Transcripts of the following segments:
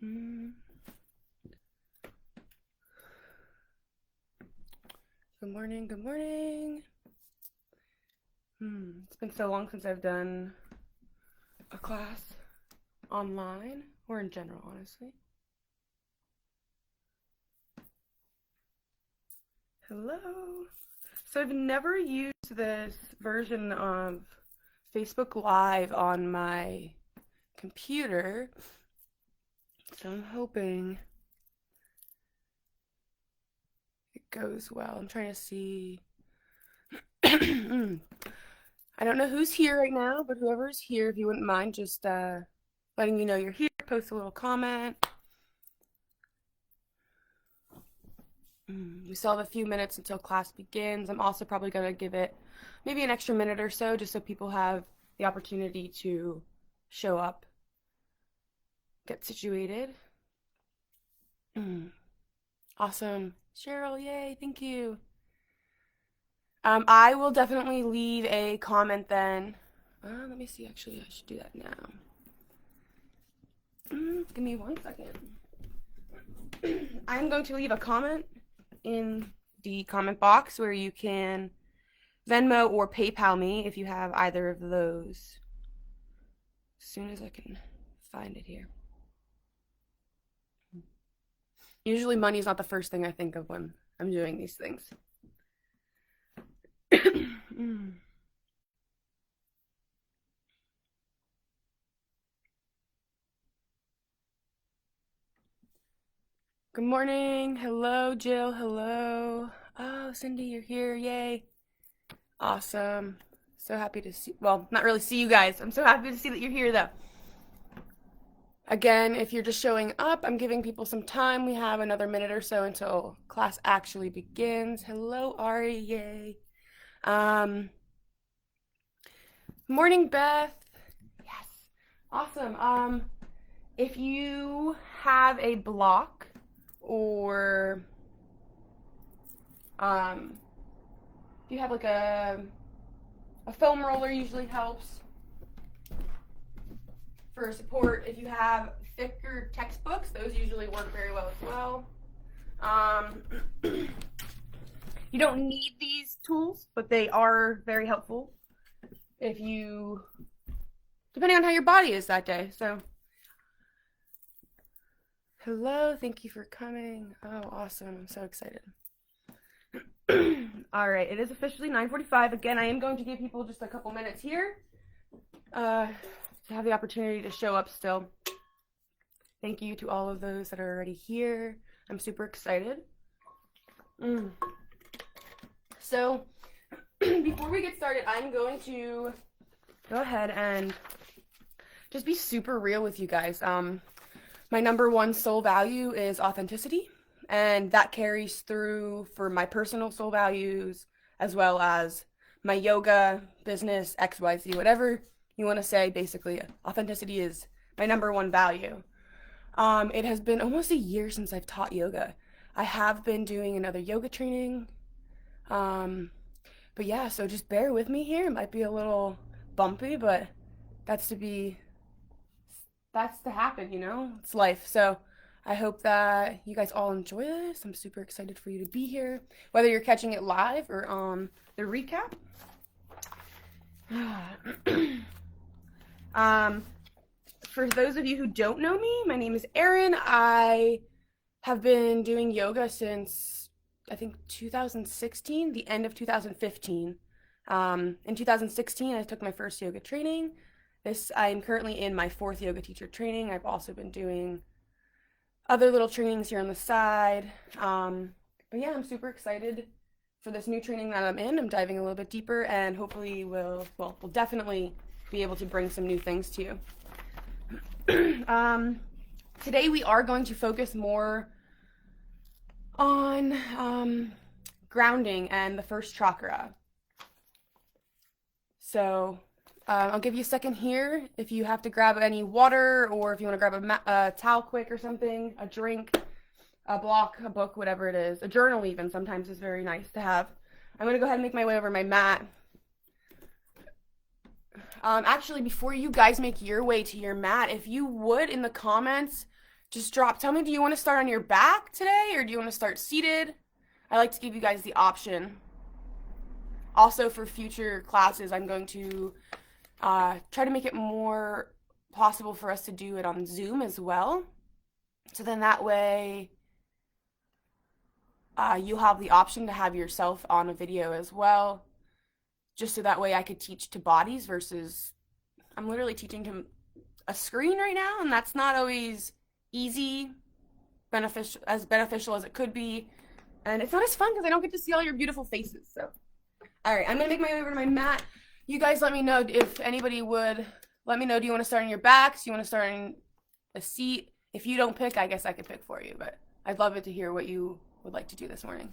Mm. Good morning, good morning. It's been so long since I've done a class online, or in general, honestly. Hello. So I've never used this version of Facebook Live on my computer, so I'm hoping it goes well. I'm trying to see. I don't know who's here right now, but whoever's here, if you wouldn't mind just letting me know you're here, post a little comment. We still have a few minutes until class begins. I'm also probably going to give it maybe an extra minute or so just so people have the opportunity to show up, get situated. Awesome. Cheryl, yay, thank you. I will definitely leave a comment then. Let me see, actually, I should do that now. Give me 1 second. I'm going to leave a comment in the comment box where you can Venmo or PayPal me if you have either of those. As soon as I can find it here. Usually money is not the first thing I think of when I'm doing these things. Good morning. Hello, Jill. Hello. Oh, Cindy, you're here. Yay. Awesome. So happy to see, well, not really see you guys. I'm so happy to see that you're here though. Again, if you're just showing up, I'm giving people some time. We have another minute or so until class actually begins. Hello, Ari. Yay. Morning, Beth. Yes. Awesome. If you have a block or if you have like a foam roller usually helps for support. If you have thicker textbooks, those usually work very well as well. You don't need these tools, but they are very helpful if you, depending on how your body is that day. So, hello, thank you for coming. Oh, awesome. I'm so excited. All right, it is officially 9:45. Again, I am going to give people just a couple minutes here to have the opportunity to show up still. Thank you to all of those that are already here. I'm super excited. So, before we get started, I'm going to go ahead and just be super real with you guys. My number one soul value is authenticity, and that carries through for my personal soul values as well as my yoga, business, XYZ, whatever you want to say. Basically, authenticity is my number one value. It has been almost a year since I've taught yoga. I have been doing another yoga training. But yeah, so just bear with me here. It might be a little bumpy, but that's to happen, you know? It's life. So I hope that you guys all enjoy this. I'm super excited for you to be here, whether you're catching it live or on the recap. For those of you who don't know me, my name is Erin. I have been doing yoga since I think 2016, the end of 2015. In 2016, I took my first yoga training. I'm currently in my 4th yoga teacher training. I've also been doing other little trainings here on the side. But yeah, I'm super excited for this new training that I'm in. I'm diving a little bit deeper and hopefully we'll definitely be able to bring some new things to you. Today we are going to focus more on grounding and the first chakra. So I'll give you a second here if you have to grab any water or if you want to grab a towel quick or something, a drink, a block, a book, whatever it is. A journal even sometimes is very nice to have. I'm going to go ahead and make my way over my mat. Actually, before you guys make your way to your mat, if you would, in the comments, just drop. Tell me, do you want to start on your back today or do you want to start seated? I like to give you guys the option. Also, for future classes, I'm going to try to make it more possible for us to do it on Zoom as well. So then that way you'll have the option to have yourself on a video as well. Just so that way I could teach to bodies versus I'm literally teaching to a screen right now, and that's not always easy, beneficial as it could be. And it's not as fun because I don't get to see all your beautiful faces. So, all right, I'm going to make my way over to my mat. You guys let me know if anybody would let me know. Do you want to start on your backs? Do you want to start in a seat? If you don't pick, I guess I could pick for you, but I'd love it to hear what you would like to do this morning.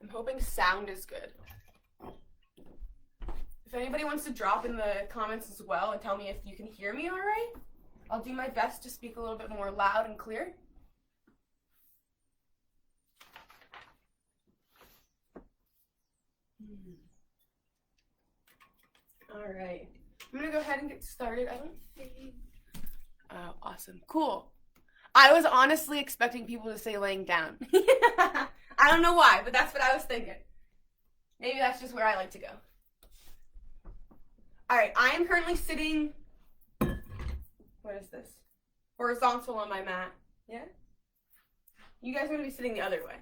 I'm hoping sound is good. If anybody wants to drop in the comments as well and tell me if you can hear me all right, I'll do my best to speak a little bit more loud and clear. All right. I'm going to go ahead and get started. I don't think... Oh, awesome. Cool. I was honestly expecting people to say laying down. I don't know why, but that's what I was thinking. Maybe that's just where I like to go. All right, I am currently sitting, what is this? Horizontal on my mat. Yeah? You guys are going to be sitting the other way.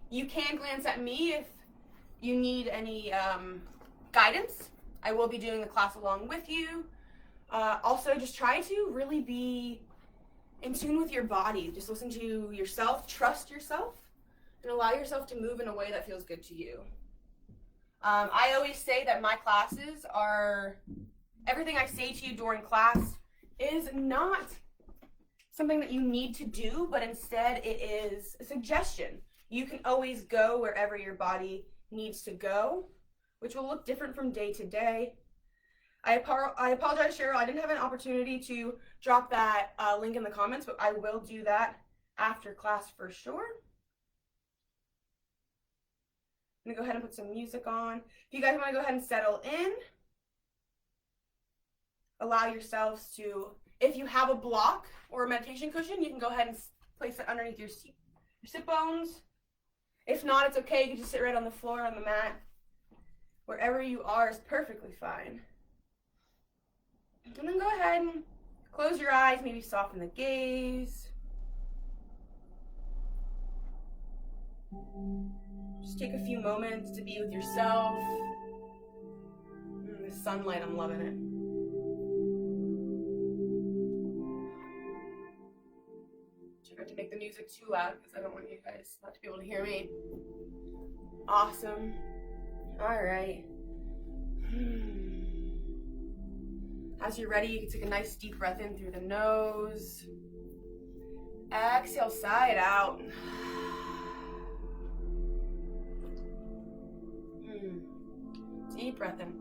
You can glance at me if you need any guidance. I will be doing the class along with you. Also, just try to really be in tune with your body. Just listen to yourself, trust yourself, and allow yourself to move in a way that feels good to you. I always say that my classes are, everything I say to you during class is not something that you need to do, but instead it is a suggestion. You can always go wherever your body needs to go, which will look different from day to day. I apologize, Cheryl. I didn't have an opportunity to drop that link in the comments, but I will do that after class for sure. I'm going to go ahead and put some music on. If you guys want to go ahead and settle in, allow yourselves to, if you have a block or a meditation cushion, you can go ahead and place it underneath your sit bones. If not, it's okay. You can just sit right on the floor, on the mat. Wherever you are is perfectly fine. And then go ahead and close your eyes, maybe soften the gaze. Just take a few moments to be with yourself. The sunlight, I'm loving it. Try not to make the music too loud because I don't want you guys not to be able to hear me. Awesome. All right. As you're ready, you can take a nice deep breath in through the nose. Exhale, side out. Deep breath in.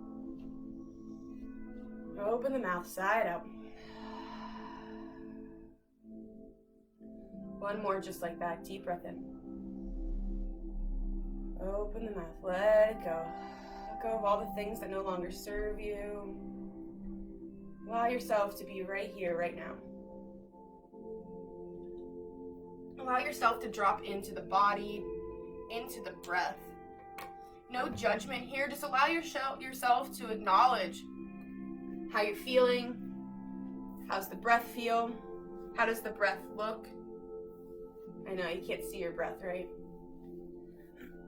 Open the mouth, side out. One more just like that. Deep breath in. Open the mouth. Let it go. Let go of all the things that no longer serve you. Allow yourself to be right here, right now. Allow yourself to drop into the body, into the breath. No judgment here. Just allow yourself to acknowledge how you're feeling. How's the breath feel? How does the breath look? I know you can't see your breath, right?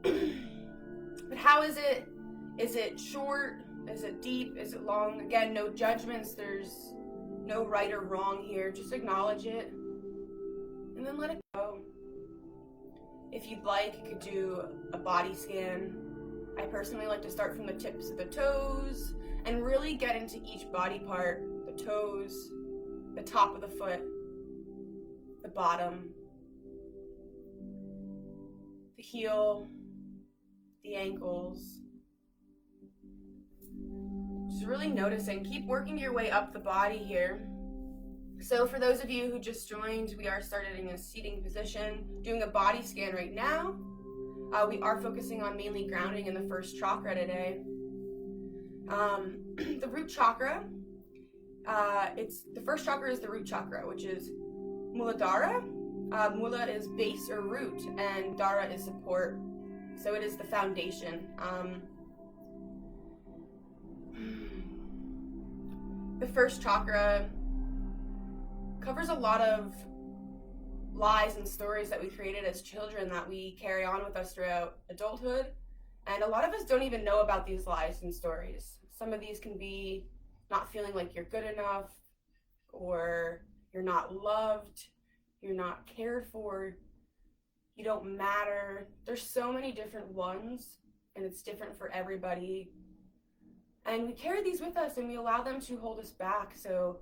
But how is it? Is it short? Is it deep? Is it long? Again, no judgments. There's no right or wrong here. Just acknowledge it and then let it go. If you'd like, you could do a body scan. I personally like to start from the tips of the toes and really get into each body part. The toes, the top of the foot, the bottom, the heel, the ankles. Just really noticing. Keep working your way up the body here. So for those of you who just joined, we are starting in a seating position, doing a body scan right now. We are focusing on mainly grounding in the first chakra today. The root chakra, the first chakra is the root chakra, which is Muladhara. Mula is base or root, and Dhara is support. So it is the foundation. The first chakra covers a lot of lies and stories that we created as children that we carry on with us throughout adulthood. And a lot of us don't even know about these lies and stories. Some of these can be not feeling like you're good enough, or you're not loved, you're not cared for, you don't matter. There's so many different ones, and it's different for everybody. And we carry these with us, and we allow them to hold us back. So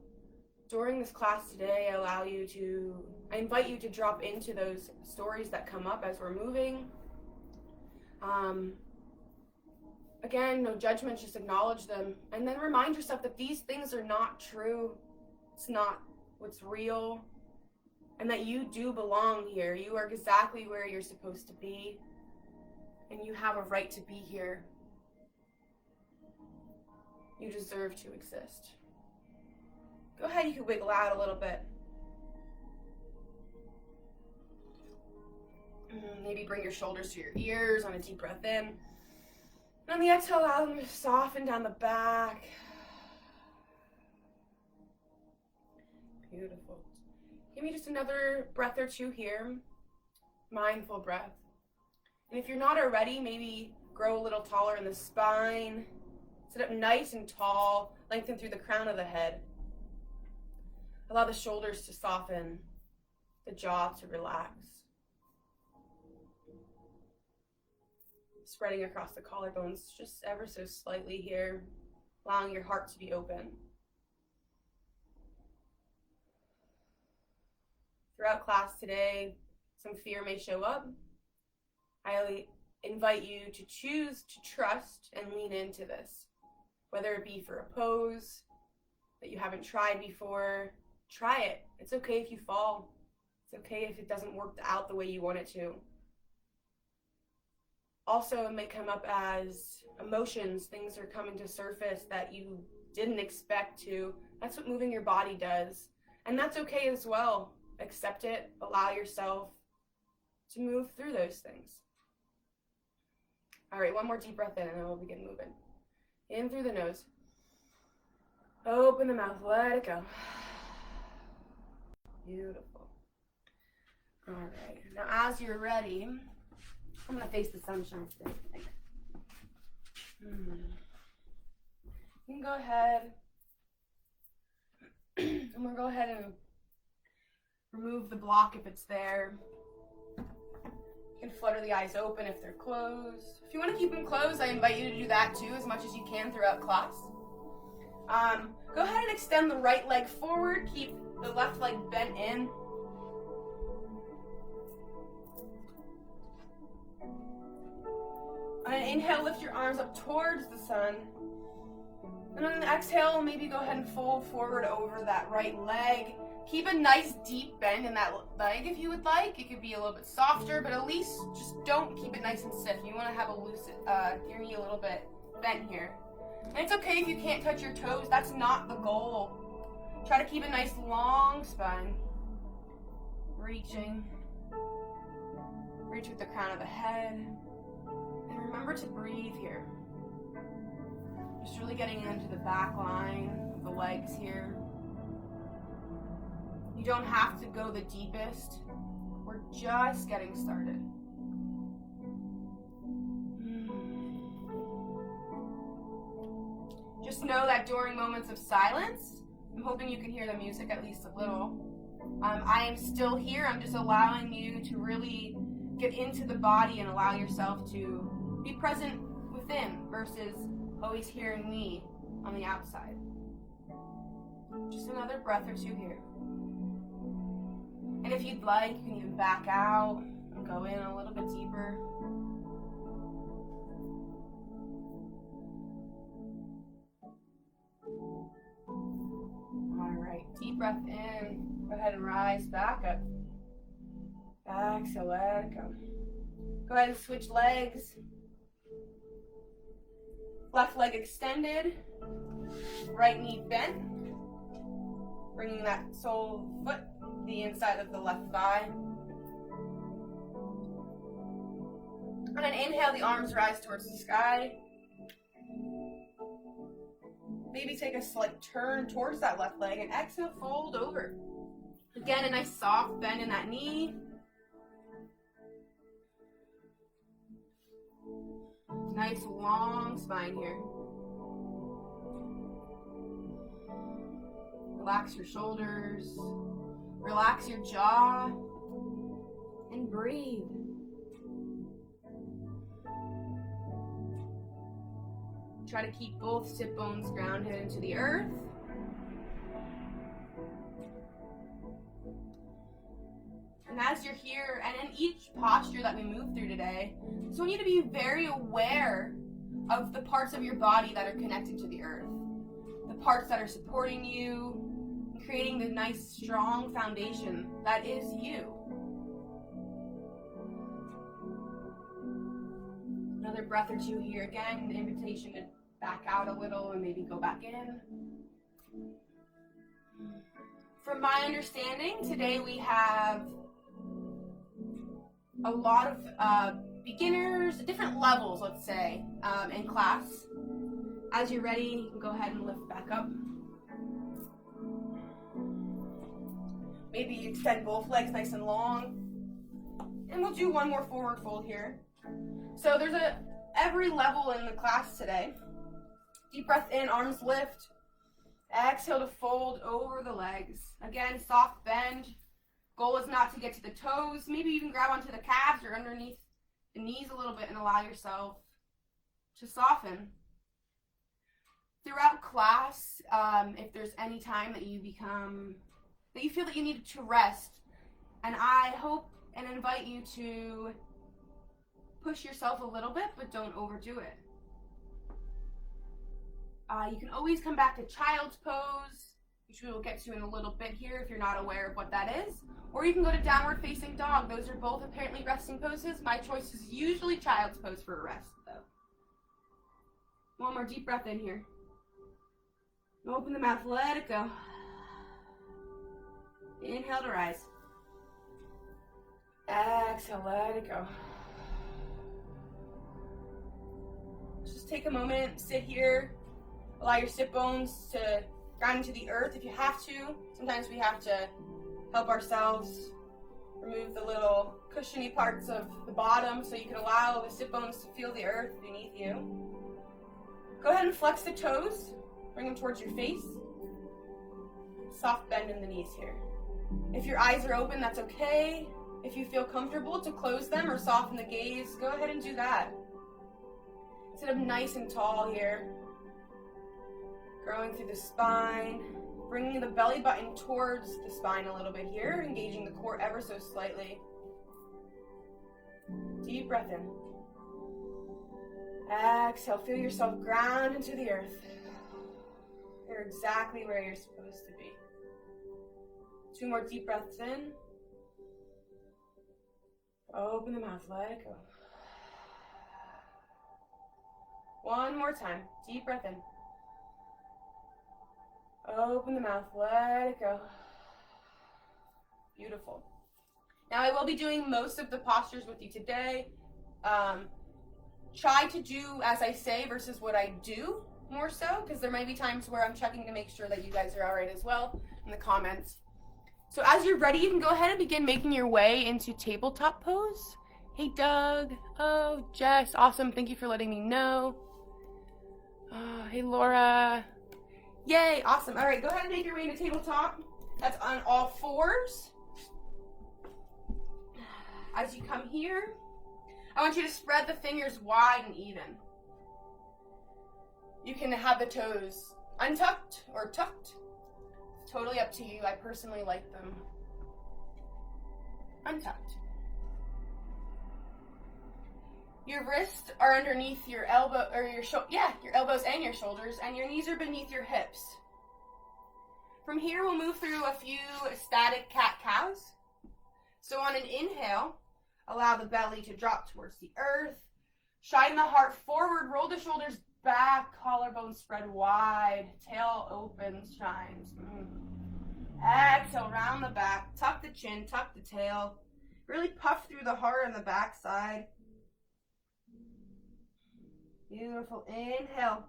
during this class today, I invite you to drop into those stories that come up as we're moving. Again, no judgment, just acknowledge them. And then remind yourself that these things are not true. It's not what's real. And that you do belong here. You are exactly where you're supposed to be. And you have a right to be here. You deserve to exist. Go ahead, you can wiggle out a little bit. Maybe bring your shoulders to your ears on a deep breath in. And on the exhale, allow them to soften down the back. Beautiful. Give me just another breath or two here. Mindful breath. And if you're not already, maybe grow a little taller in the spine. Sit up nice and tall. Lengthen through the crown of the head. Allow the shoulders to soften. The jaw to relax. Spreading across the collarbones just ever so slightly here. Allowing your heart to be open. Throughout class today, some fear may show up. I invite you to choose to trust and lean into this. Whether it be for a pose that you haven't tried before, try it. It's okay if you fall. It's okay if it doesn't work out the way you want it to. Also, it may come up as emotions. Things are coming to surface that you didn't expect to. That's what moving your body does. And that's okay as well. Accept it. Allow yourself to move through those things. All right, one more deep breath in and then we'll begin moving. In through the nose. Open the mouth. Let it go. Beautiful. All right. Now, as you're ready, I'm going to face the sunshine today. You can go ahead. I'm going to go ahead and remove the block if it's there. You can flutter the eyes open if they're closed. If you want to keep them closed, I invite you to do that too, as much as you can throughout class. Go ahead and extend the right leg forward. Keep the left leg bent in. On an inhale, lift your arms up towards the sun. And on an exhale, maybe go ahead and fold forward over that right leg. Keep a nice deep bend in that leg if you would like. It could be a little bit softer, but at least just don't keep it nice and stiff. You want to have a loose, your knee a little bit bent here. And it's okay if you can't touch your toes. That's not the goal. Try to keep a nice long spine. Reaching. Reach with the crown of the head. And remember to breathe here. Just really getting into the back line of the legs here. You don't have to go the deepest. We're just getting started. Just know that during moments of silence, I'm hoping you can hear the music at least a little. I am still here. I'm just allowing you to really get into the body and allow yourself to be present within versus always hearing me on the outside. Just another breath or two here. And if you'd like, you can even back out and go in a little bit deeper. All right, deep breath in. Go ahead and rise back up. Exhale, let it go. Go ahead and switch legs. Left leg extended, right knee bent, bringing that sole foot to the inside of the left thigh. And then inhale, the arms rise towards the sky. Maybe take a slight turn towards that left leg, and exhale, fold over. Again, a nice soft bend in that knee. Nice long spine here. Relax your shoulders. Relax your jaw. And breathe. Try to keep both sit bones grounded into the earth. And as you're here, and in each posture that we move through today, I just want you to be very aware of the parts of your body that are connected to the earth. The parts that are supporting you, creating the nice, strong foundation that is you. Another breath or two here. Again, the invitation to back out a little and maybe go back in. From my understanding, today we have a lot of beginners, different levels, let's say, in class. As you're ready, you can go ahead and lift back up. Maybe extend both legs nice and long. And we'll do one more forward fold here. So there's every level in the class today. Deep breath in, arms lift. Exhale to fold over the legs. Again, soft bend. Goal is not to get to the toes. Maybe you can grab onto the calves or underneath the knees a little bit and allow yourself to soften. Throughout class, if there's any time that you feel that you need to rest, and I hope and invite you to push yourself a little bit, but don't overdo it. You can always come back to child's pose, which we will get to in a little bit here if you're not aware of what that is. Or you can go to downward facing dog. Those are both apparently resting poses. My choice is usually child's pose for a rest, though. One more deep breath in here. Open the mouth, let it go. Inhale to rise. Exhale, let it go. Just take a moment, sit here. Allow your sit bones to ground into the earth if you have to. Sometimes we have to help ourselves remove the little cushiony parts of the bottom so you can allow the sit bones to feel the earth beneath you. Go ahead and flex the toes. Bring them towards your face. Soft bend in the knees here. If your eyes are open, that's okay. If you feel comfortable to close them or soften the gaze, go ahead and do that. Sit up nice and tall here. Growing through the spine, bringing the belly button towards the spine a little bit here, engaging the core ever so slightly. Deep breath in. Exhale, feel yourself ground into the earth. You're exactly where you're supposed to be. 2 more deep breaths in. Open the mouth, let it go. 1 more time, deep breath in. Open the mouth, let it go. Beautiful. Now I will be doing most of the postures with you today. Try to do as I say versus what I do more so, because there might be times where I'm checking to make sure that you guys are all right as well in the comments. So as you're ready, you can go ahead and begin making your way into tabletop pose. Hey Doug. Oh, Jess. Awesome. Thank you for letting me know. Hey Laura. Yay, awesome. All right, go ahead and make your way into tabletop. That's on all fours. As you come here, I want you to spread the fingers wide and even. You can have the toes untucked or tucked. It's totally up to you. I personally like them untucked. Your wrists are underneath your elbow or your your elbows and your shoulders, and your knees are beneath your hips. From here, we'll move through a few static cat-cows. So on an inhale, Allow the belly to drop towards the earth. Shine the heart forward, roll the shoulders back, collarbone spread wide, tail opens, shines. Exhale, round the back, tuck the chin, tuck the tail. Really puff through the heart on the back side. Beautiful. Inhale.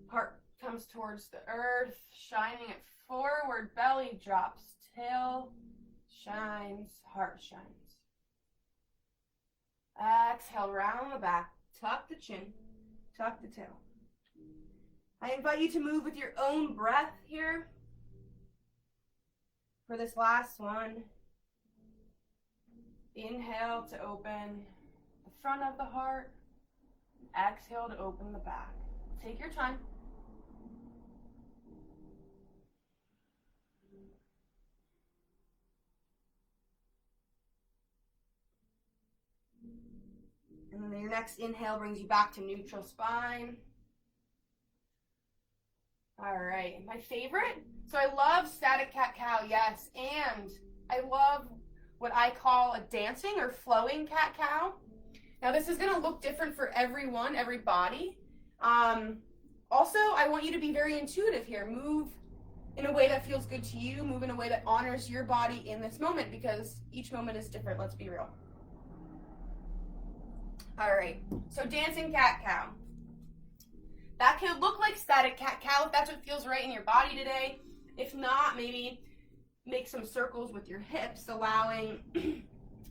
Heart comes towards the earth, shining it forward, belly drops, tail shines, heart shines. Exhale, round the back, tuck the chin, tuck the tail. I invite you to move with your own breath here for this last one. Inhale to open the front of the heart. Exhale to open the back. Take your time. And then your next inhale brings you back to neutral spine. All right, my favorite. So I love static cat-cow, yes, and I love what I call a dancing or flowing cat-cow. Now this is gonna look different for everyone, every body. Also, I want you to be very intuitive here. Move in a way that feels good to you. Move in a way that honors your body in this moment, because each moment is different, let's be real. All right, so dancing cat-cow. That could look like static cat-cow if that's what feels right in your body today. If not, maybe make some circles with your hips, allowing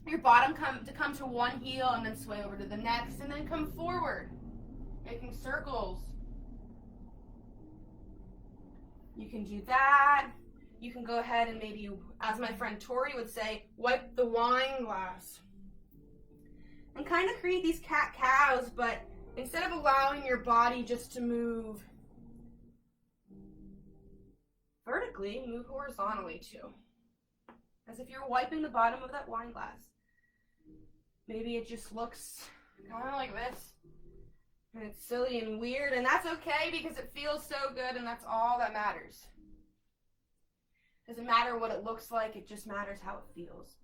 your bottom to come to one heel and then sway over to the next, and then come forward, making circles. You can do that. You can go ahead and maybe, as my friend Tori would say, wipe the wine glass. And kind of create these cat-cows, but instead of allowing your body just to move vertically, move horizontally too. As if you're wiping the bottom of that wine glass. Maybe it just looks kind of like this. And it's silly and weird, and that's okay because it feels so good, and that's all that matters. Doesn't matter what it looks like, it just matters how it feels.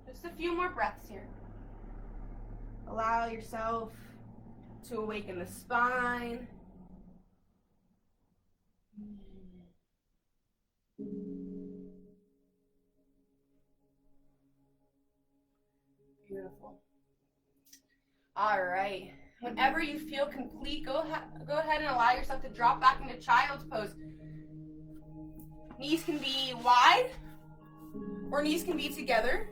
Just a few more breaths here. Allow yourself to awaken the spine. Beautiful. All right. Whenever you feel complete, go ahead and allow yourself to drop back into child's pose. Knees can be wide or knees can be together.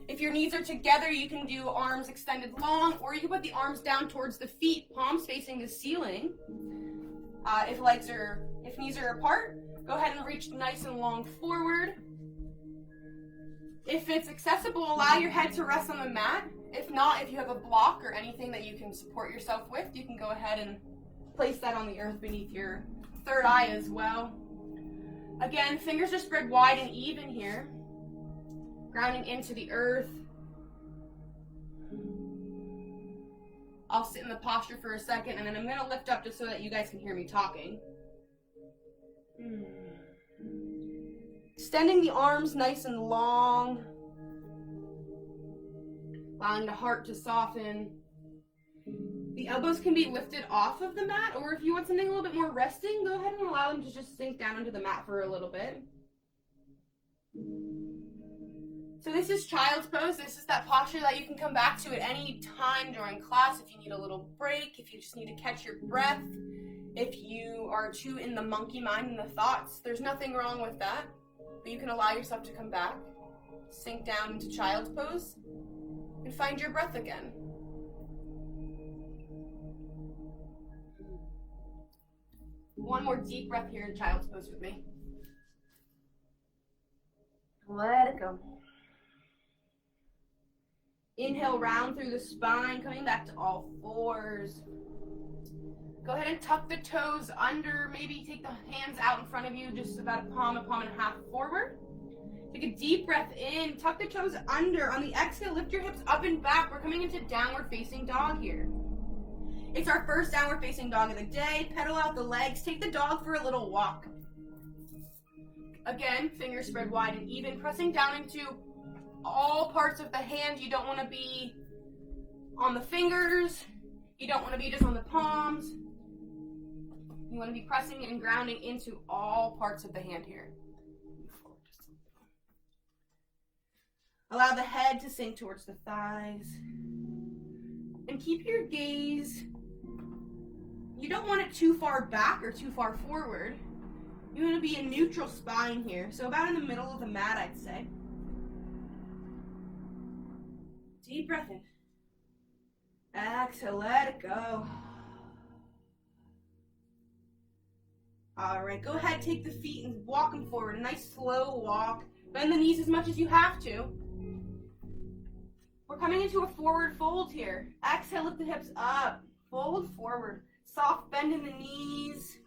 If your knees are together, you can do arms extended long, or you can put the arms down towards the feet, palms facing the ceiling. If knees are apart, go ahead and reach nice and long forward. If it's accessible, allow your head to rest on the mat. If not, if you have a block or anything that you can support yourself with, you can go ahead and place that on the earth beneath your third eye as well. Again, fingers are spread wide and even here. Grounding into the earth. I'll sit in the posture for a second, and then I'm going to lift up just so that you guys can hear me talking. Extending the arms nice and long. Allowing the heart to soften. The elbows can be lifted off of the mat, or if you want something a little bit more resting, go ahead and allow them to just sink down into the mat for a little bit. So this is child's pose. This is that posture that you can come back to at any time during class if you need a little break, if you just need to catch your breath, if you are too in the monkey mind and the thoughts. There's nothing wrong with that, but you can allow yourself to come back, sink down into child's pose, and find your breath again. One more deep breath here in child's pose with me. Let it go. Inhale, round through the spine, coming back to all fours. Go ahead and tuck the toes under. Maybe take the hands out in front of you, just about a palm and a half forward. Take a deep breath in, tuck the toes under. On the exhale, lift your hips up and back. We're coming into downward facing dog here. It's our first downward facing dog of the day. Pedal out the legs. Take the dog for a little walk. Again, fingers spread wide and even, pressing down into all parts of the hand. You don't want to be on the fingers. You don't want to be just on the palms. You want to be pressing and grounding into all parts of the hand here. Allow the head to sink towards the thighs. And keep your gaze, you don't want it too far back or too far forward. You want to be a neutral spine here. So about in the middle of the mat, I'd say. Deep breath in. Exhale, let it go. All right, go ahead, take the feet and walk them forward. A nice slow walk. Bend the knees as much as you have to. We're coming into a forward fold here. Exhale, lift the hips up. Fold forward. Soft bend in the knees.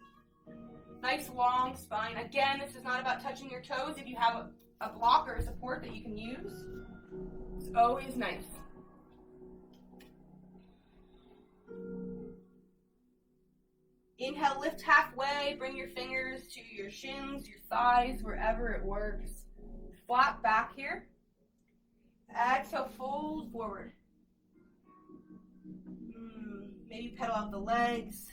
Nice long spine. Again, this is not about touching your toes. If you have a block or a support that you can use, it's always nice. Inhale, lift halfway. Bring your fingers to your shins, your thighs, wherever it works. Flat back here. Exhale, fold forward. Maybe pedal out the legs.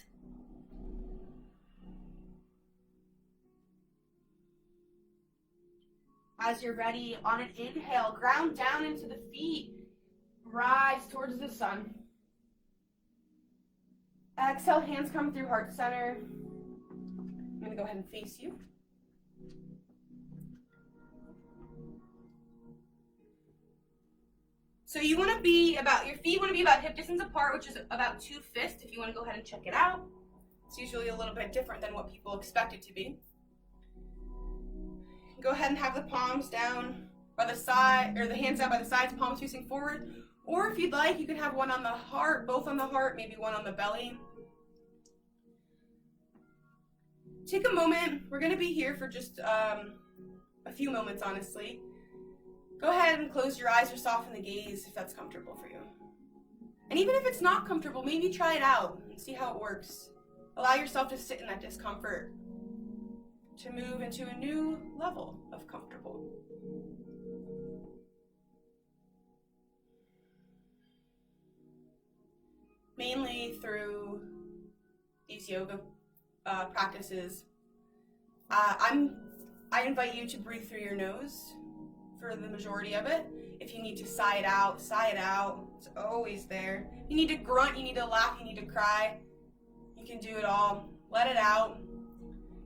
As you're ready, on an inhale, ground down into the feet. Rise towards the sun. Exhale, hands come through heart center. I'm going to go ahead and face you. So you want to be about, your feet want to be about hip distance apart, which is about 2 fists if you want to go ahead and check it out. It's usually a little bit different than what people expect it to be. Go ahead and have the palms down by the side, or the hands down by the sides, palms facing forward. Or if you'd like, you can have one on the heart, both on the heart, maybe one on the belly. Take a moment. We're going to be here for just a few moments, honestly. Go ahead and close your eyes or soften the gaze if that's comfortable for you. And even if it's not comfortable, maybe try it out and see how it works. Allow yourself to sit in that discomfort, to move into a new level of comfortable. Mainly through these yoga practices, I invite you to breathe through your nose for the majority of it. If you need to sigh it out, sigh it out. It's always there. You need to grunt, you need to laugh, you need to cry. You can do it all. Let it out.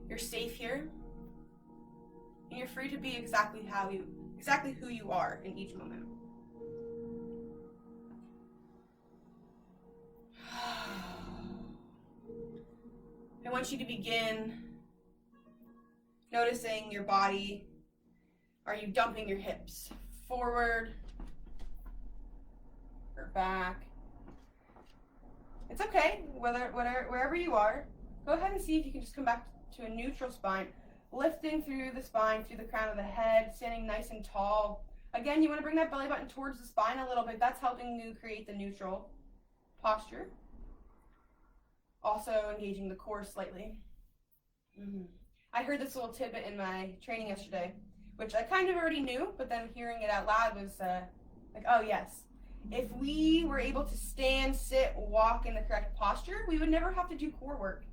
You're safe here. And you're free to be exactly who you are in each moment. I want you to begin noticing your body. Are you dumping your hips forward or back? It's okay, wherever you are. Go ahead and see if you can just come back to a neutral spine, lifting through the spine, through the crown of the head, standing nice and tall. Again, you want to bring that belly button towards the spine a little bit. That's helping you create the neutral posture. Also engaging the core slightly. I heard this little tidbit in my training yesterday, which I kind of already knew, but then hearing it out loud was like, oh yes. If we were able to stand, sit, walk in the correct posture, we would never have to do core work.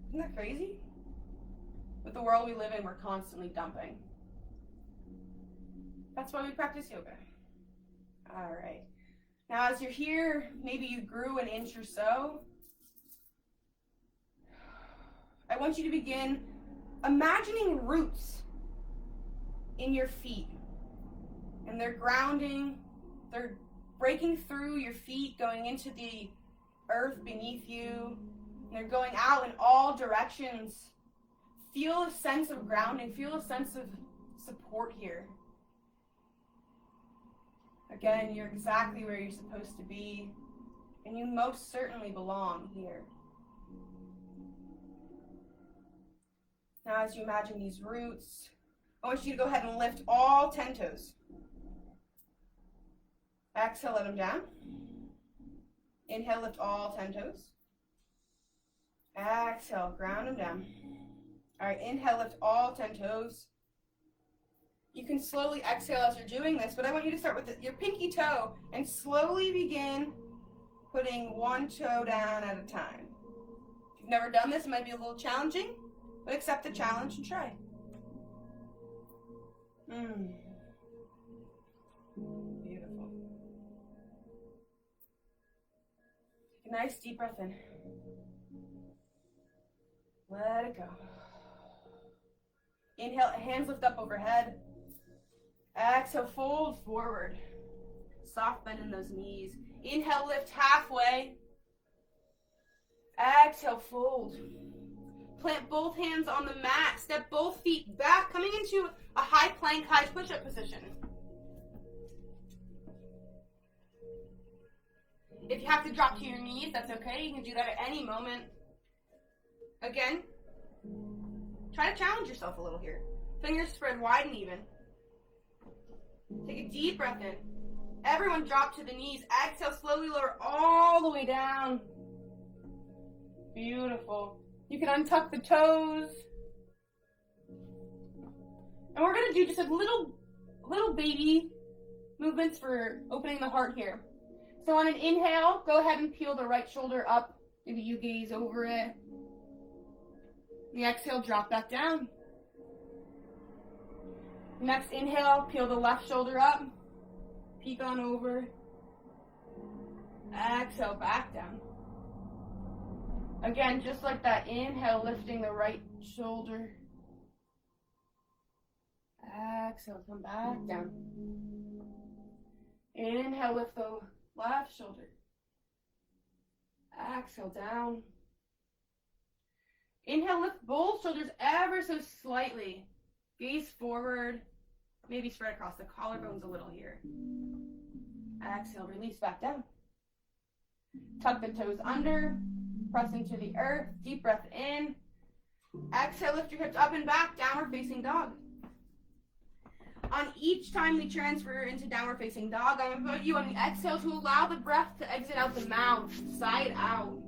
Isn't that crazy? With the world we live in, we're constantly dumping. That's why we practice yoga. All right. Now as you're here, maybe you grew an inch or so. I want you to begin imagining roots in your feet. And they're grounding, they're breaking through your feet, going into the earth beneath you. And they're going out in all directions. Feel a sense of grounding, feel a sense of support here. Again, you're exactly where you're supposed to be, and you most certainly belong here. Now, as you imagine these roots, I want you to go ahead and lift all 10 toes. Exhale, let them down. Inhale, lift all 10 toes. Exhale, ground them down. All right, inhale, lift all 10 toes. You can slowly exhale as you're doing this, but I want you to start with your pinky toe and slowly begin putting one toe down at a time. If you've never done this, it might be a little challenging, but accept the challenge and try. Beautiful. Take a nice deep breath in. Let it go. Inhale, hands lift up overhead. Exhale, fold forward. Soft bend in those knees. Inhale, lift halfway. Exhale, fold. Plant both hands on the mat. Step both feet back, coming into a high plank, high push-up position. If you have to drop to your knees, that's okay. You can do that at any moment. Again, try to challenge yourself a little here. Fingers spread wide and even. Take a deep breath in. Everyone drop to the knees. Exhale, slowly lower all the way down. Beautiful. You can untuck the toes. And we're going to do just a little baby movements for opening the heart here. So on an inhale, go ahead and peel the right shoulder up. Maybe you gaze over it. The exhale, drop back down. Next inhale, peel the left shoulder up. Peek on over. Exhale, back down. Again, just like that, inhale, lifting the right shoulder. Exhale, come back down. Inhale, lift the left shoulder. Exhale, down. Inhale, lift both shoulders ever so slightly. Gaze forward. Maybe spread across the collarbones a little here. Exhale, release back down. Tuck the toes under. Press into the earth. Deep breath in. Exhale, lift your hips up and back. Downward facing dog. On each time we transfer into downward facing dog, I'm going to put you on the exhale to allow the breath to exit out the mouth, side out.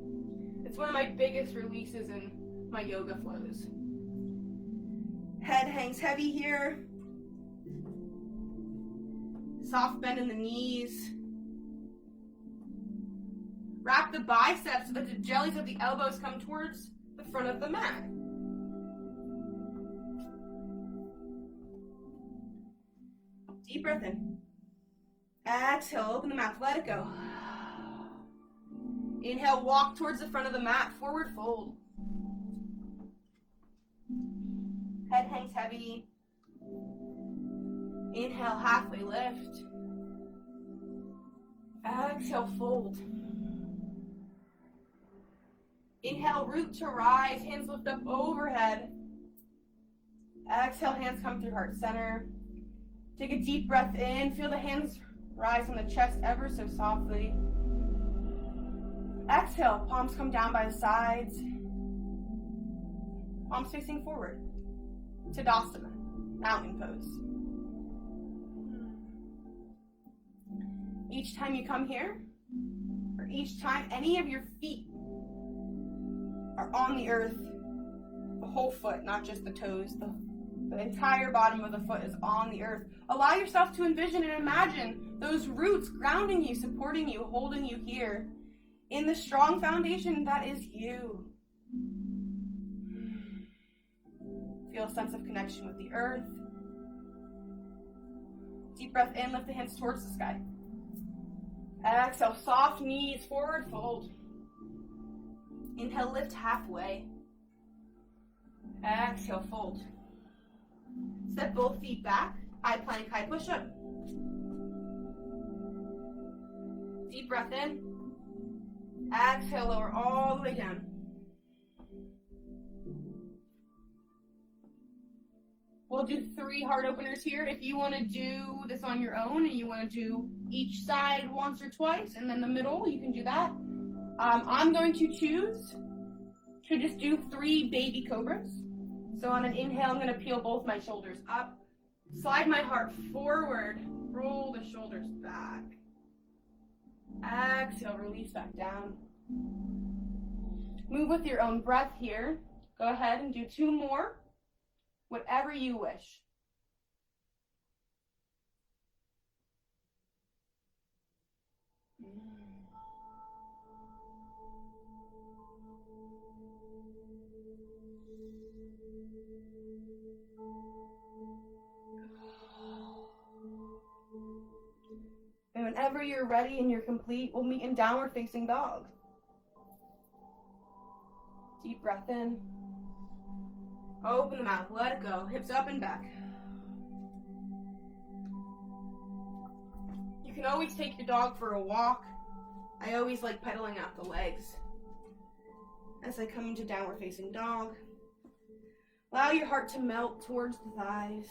It's one of my biggest releases in my yoga flows. Head hangs heavy here. Soft bend in the knees. Wrap the biceps so that the jellies of the elbows come towards the front of the mat. Deep breath in. Exhale, open the mouth, let it go. Inhale, walk towards the front of the mat, forward fold. Head hangs heavy. Inhale, halfway lift. Exhale, fold. Inhale, root to rise, hands lift up overhead. Exhale, hands come through heart center. Take a deep breath in, feel the hands rise from the chest ever so softly. Exhale, palms come down by the sides. Palms facing forward. Tadasana, mountain pose. Each time you come here, or each time any of your feet are on the earth, the whole foot, not just the toes, the entire bottom of the foot is on the earth. Allow yourself to envision and imagine those roots grounding you, supporting you, holding you here in the strong foundation that is you. Feel a sense of connection with the earth. Deep breath in, lift the hands towards the sky. Exhale, soft knees, forward fold. Inhale, lift halfway. Exhale, fold. Step both feet back, high plank, high push-up. Deep breath in. Exhale, lower all the way down. We'll do 3 heart openers here. If you want to do this on your own and you want to do each side once or twice and then the middle, you can do that. I'm going to choose to just do 3 baby cobras. So on an inhale, I'm going to peel both my shoulders up, slide my heart forward, roll the shoulders back. Exhale, release back down. Move with your own breath here. Go ahead and do 2 more, whatever you wish. And whenever you're ready and you're complete, we'll meet in downward facing dog. Deep breath in. Open the mouth, let it go. Hips up and back. You can always take your dog for a walk. I always like pedaling out the legs. As I come into downward facing dog, allow your heart to melt towards the thighs.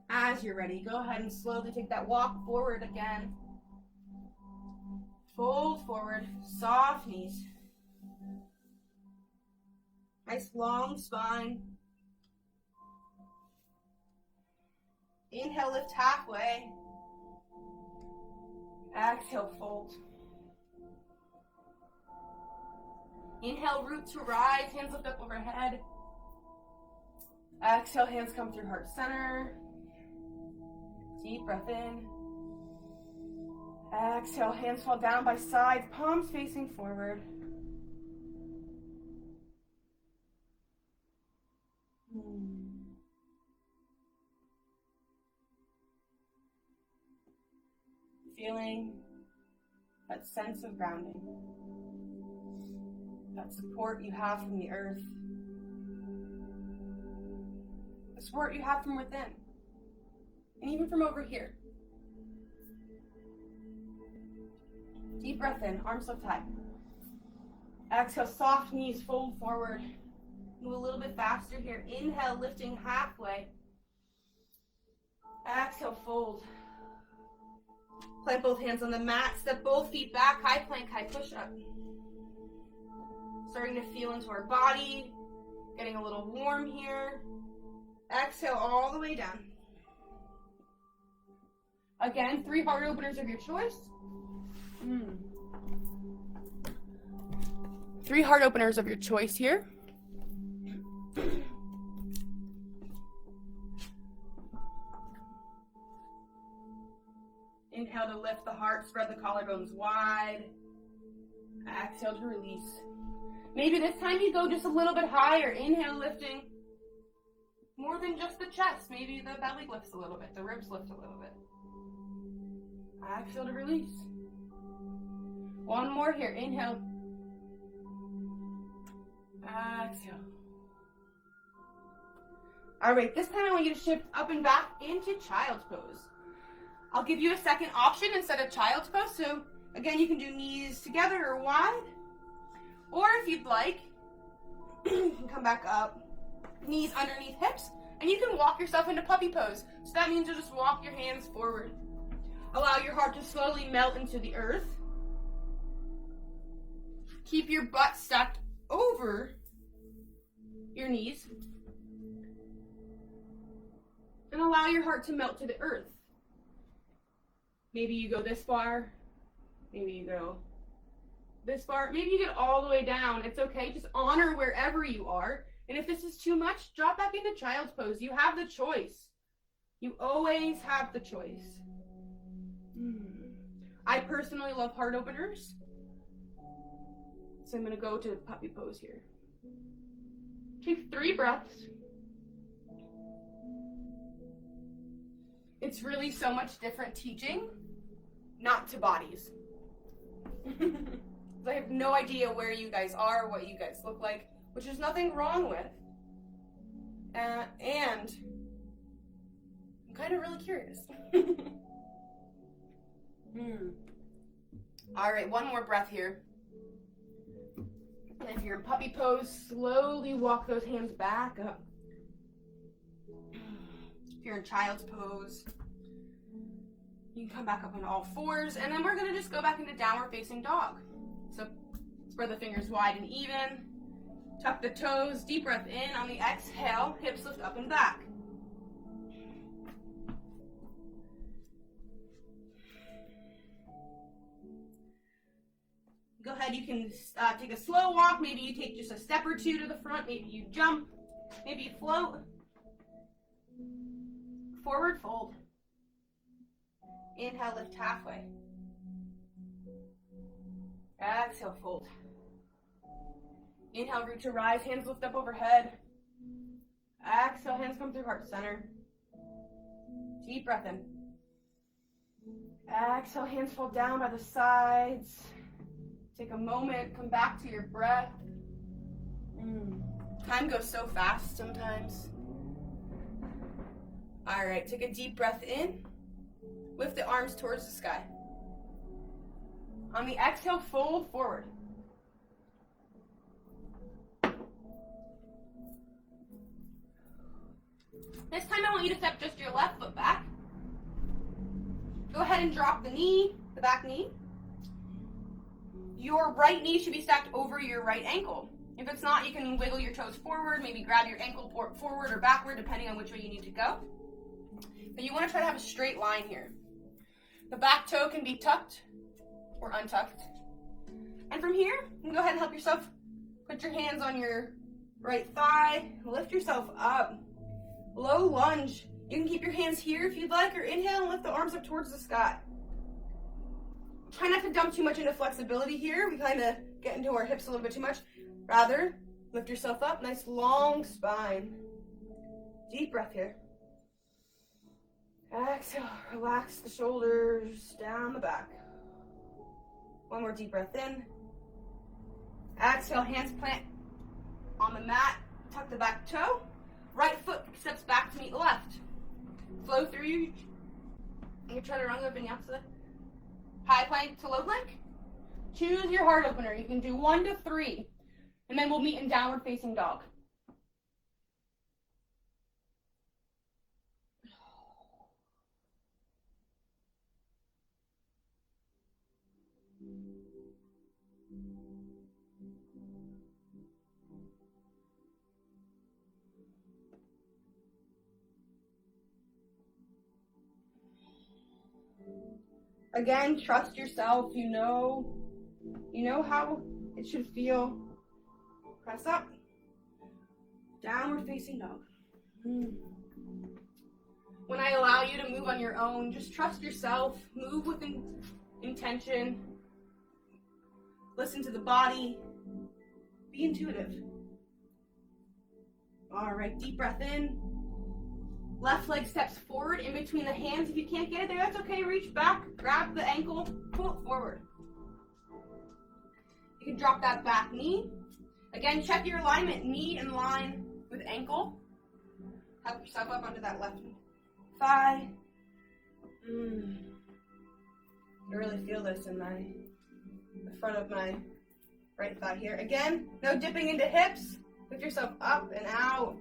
As you're ready, go ahead and slowly take that walk forward again. Fold forward, soft knees. Nice long spine. Inhale, lift halfway. Exhale, fold. Inhale, root to rise, hands lift up overhead. Exhale, hands come through heart center. Deep breath in. Exhale, hands fall down by sides, palms facing forward. Feeling that sense of grounding, that support you have from the earth, the support you have from within, and even from over here. Deep breath in, arms lift high. Exhale, soft knees, fold forward. Move a little bit faster here. Inhale, lifting halfway. Exhale, fold. Plant both hands on the mat. Step both feet back. High plank, high push up. Starting to feel into our body. Getting a little warm here. Exhale all the way down. Again, 3 heart openers of your choice. 3 heart openers of your choice here. Inhale to lift the heart, spread the collarbones wide. Exhale to release. Maybe this time you go just a little bit higher. Inhale, lifting more than just the chest. Maybe the belly lifts a little bit, the ribs lift a little bit. Exhale to release. One more here. Inhale. Exhale. All right, this time I want you to shift up and back into child's pose. I'll give you a second option instead of child's pose. So again, you can do knees together or wide. Or if you'd like, you can come back up, knees underneath hips, and you can walk yourself into puppy pose. So that means you'll just walk your hands forward. Allow your heart to slowly melt into the earth. Keep your butt stacked over your knees. And allow your heart to melt to the earth. Maybe you go this far. Maybe you go this far. Maybe you get all the way down. It's okay. Just honor wherever you are. And if this is too much, drop back into child's pose. You have the choice. You always have the choice. I personally love heart openers. So I'm going to go to puppy pose here. Take 3 breaths. It's really so much different teaching, not to bodies. I have no idea where you guys are, what you guys look like, which is nothing wrong with. And I'm kind of really curious. All right, one more breath here. And if you're in puppy pose, slowly walk those hands back up. If you're in child's pose, you can come back up on all 4s, and then we're going to just go back into downward facing dog. So spread the fingers wide and even. Tuck the toes, deep breath in. On the exhale, hips lift up and back. Go ahead, you can take a slow walk. Maybe you take just a step or 2 to the front. Maybe you jump. Maybe you float. Forward fold. Inhale, lift halfway. Exhale, fold. Inhale, root to rise, hands lift up overhead. Exhale, hands come through heart center. Deep breath in. Exhale, hands fall down by the sides. Take a moment, come back to your breath. Time goes so fast sometimes. All right, take a deep breath in. Lift the arms towards the sky. On the exhale, fold forward. This time I want you to step just your left foot back. Go ahead and drop the knee, the back knee. Your right knee should be stacked over your right ankle. If it's not, you can wiggle your toes forward, maybe grab your ankle forward or backward, depending on which way you need to go. But you want to try to have a straight line here. The back toe can be tucked or untucked. And from here, you can go ahead and help yourself. Put your hands on your right thigh, lift yourself up. Low lunge. You can keep your hands here if you'd like, or inhale and lift the arms up towards the sky. Try not to dump too much into flexibility here. We kind of get into our hips a little bit too much. Rather, lift yourself up, nice long spine. Deep breath here. Exhale, relax the shoulders down the back. One more deep breath in. Exhale, hands plant on the mat, tuck the back toe. Right foot steps back to meet the left. Flow through you. You chaturanga vinyasa. High plank to low plank. Choose your heart opener. You can do 1 to 3. And then we'll meet in downward facing dog. Again, trust yourself. You know how it should feel. Press up. Downward facing dog. When I allow you to move on your own, just trust yourself. Move with intention. Listen to the body. Be intuitive. All right, deep breath in. Left leg steps forward in between the hands. If you can't get it there, that's okay. Reach back, grab the ankle, pull it forward. You can drop that back knee. Again, check your alignment. Knee in line with ankle. Help yourself up onto that left thigh. I really feel this in the front of my right thigh here. Again, no dipping into hips. Lift yourself up and out.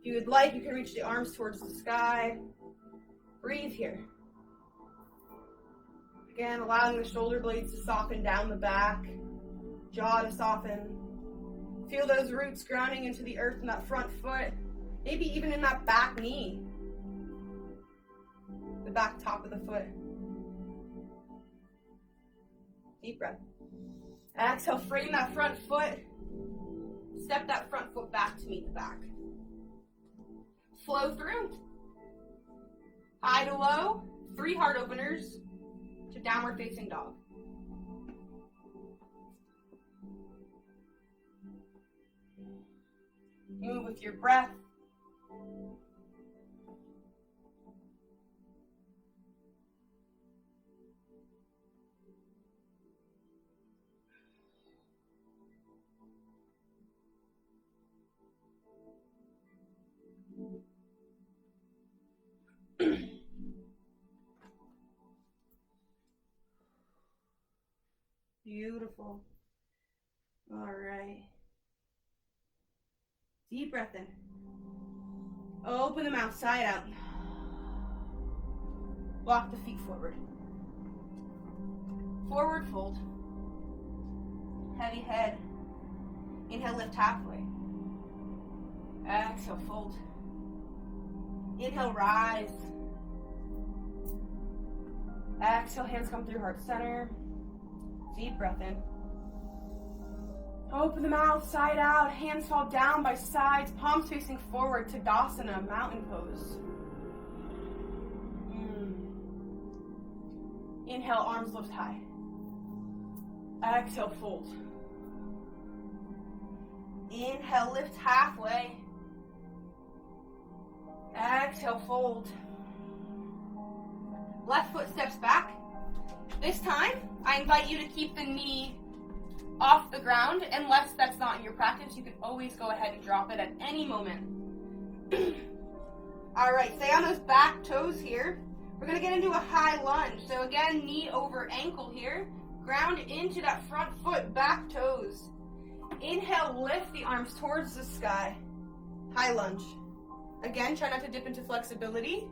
If you would like, you can reach the arms towards the sky. Breathe here. Again, allowing the shoulder blades to soften down the back, jaw to soften. Feel those roots grounding into the earth in that front foot, maybe even in that back knee, the back top of the foot. Deep breath. Exhale, frame that front foot. Step that front foot back to meet the back. Flow through. High to low, 3 heart openers to downward facing dog. Move with your breath. Beautiful. All right. Deep breath in. Open the mouth, side out. Walk the feet forward. Forward fold. Heavy head. Inhale, lift halfway. Exhale, fold. Inhale, rise. Exhale, hands come through heart center. Deep breath in. Open the mouth, side out. Hands fall down by sides, palms facing forward. Tadasana, mountain pose. Inhale, arms lift high. Exhale, fold. Inhale, lift halfway. Exhale, fold. Left foot steps back. This time, I invite you to keep the knee off the ground. Unless that's not in your practice, you can always go ahead and drop it at any moment. All right, stay on those back toes here. We're gonna get into a high lunge. So again, knee over ankle here. Ground into that front foot, back toes. Inhale, lift the arms towards the sky. High lunge. Again, try not to dip into flexibility.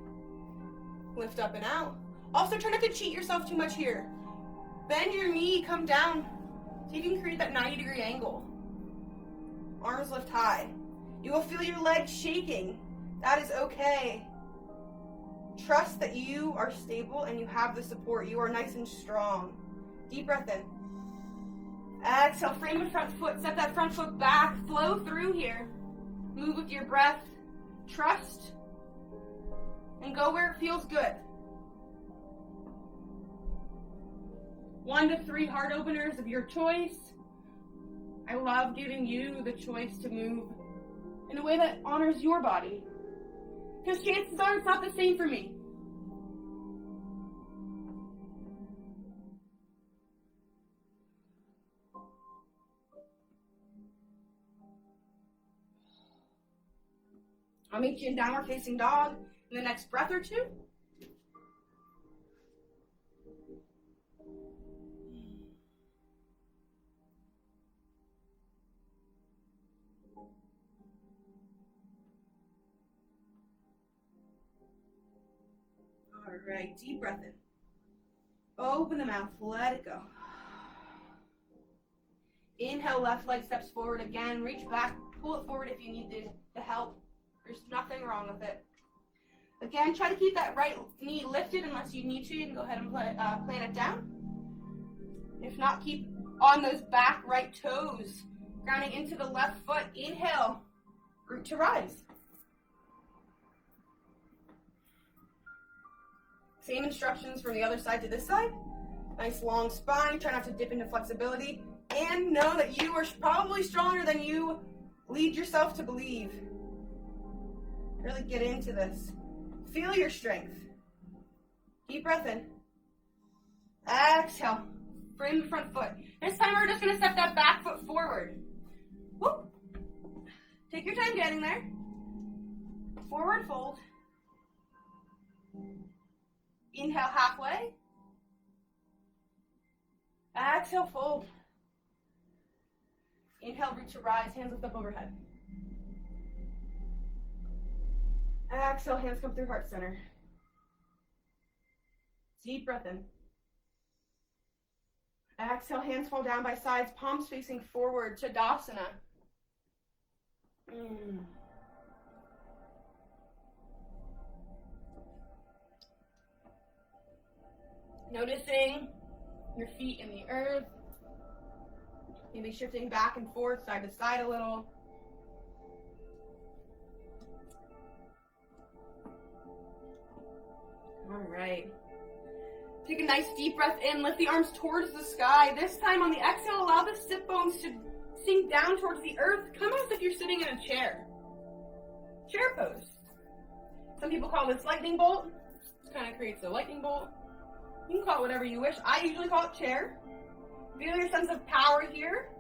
Lift up and out. Also, try not to cheat yourself too much here. Bend your knee, come down. So you can create that 90-degree angle. Arms lift high. You will feel your legs shaking. That is okay. Trust that you are stable and you have the support. You are nice and strong. Deep breath in. Exhale, frame the front foot. Set that front foot back. Flow through here. Move with your breath. Trust. And go where it feels good. 1 to 3 heart openers of your choice. I love giving you the choice to move in a way that honors your body. Because chances are it's not the same for me. I'll meet you in downward facing dog in the next breath or two. All right, deep breath in. Open the mouth, let it go. Inhale, left leg steps forward again. Reach back, pull it forward if you need the help. There's nothing wrong with it. Again, try to keep that right knee lifted unless you need to. You can go ahead and plant it down. If not, keep on those back right toes. Grounding into the left foot. Inhale, root to rise. Same instructions from the other side to this side. Nice long spine. Try not to dip into flexibility. And know that you are probably stronger than you lead yourself to believe. Really get into this. Feel your strength. Deep breath in. Exhale. Frame the front foot. This time we're just going to step that back foot forward. Whoop. Take your time getting there. Forward fold. Inhale halfway. Exhale fold. Inhale, root to rise. Hands lift up overhead. Exhale, hands come through heart center. Deep breath in. Exhale, hands fall down by sides, palms facing forward, Tadasana. Noticing your feet in the earth. Maybe shifting back and forth, side to side a little. All right. Take a nice deep breath in. Lift the arms towards the sky. This time on the exhale, allow the sit bones to sink down towards the earth. Come as if you're sitting in a chair. Chair pose. Some people call this lightning bolt. This kind of creates a lightning bolt. You can call it whatever you wish. I usually call it chair. Feel your sense of power here.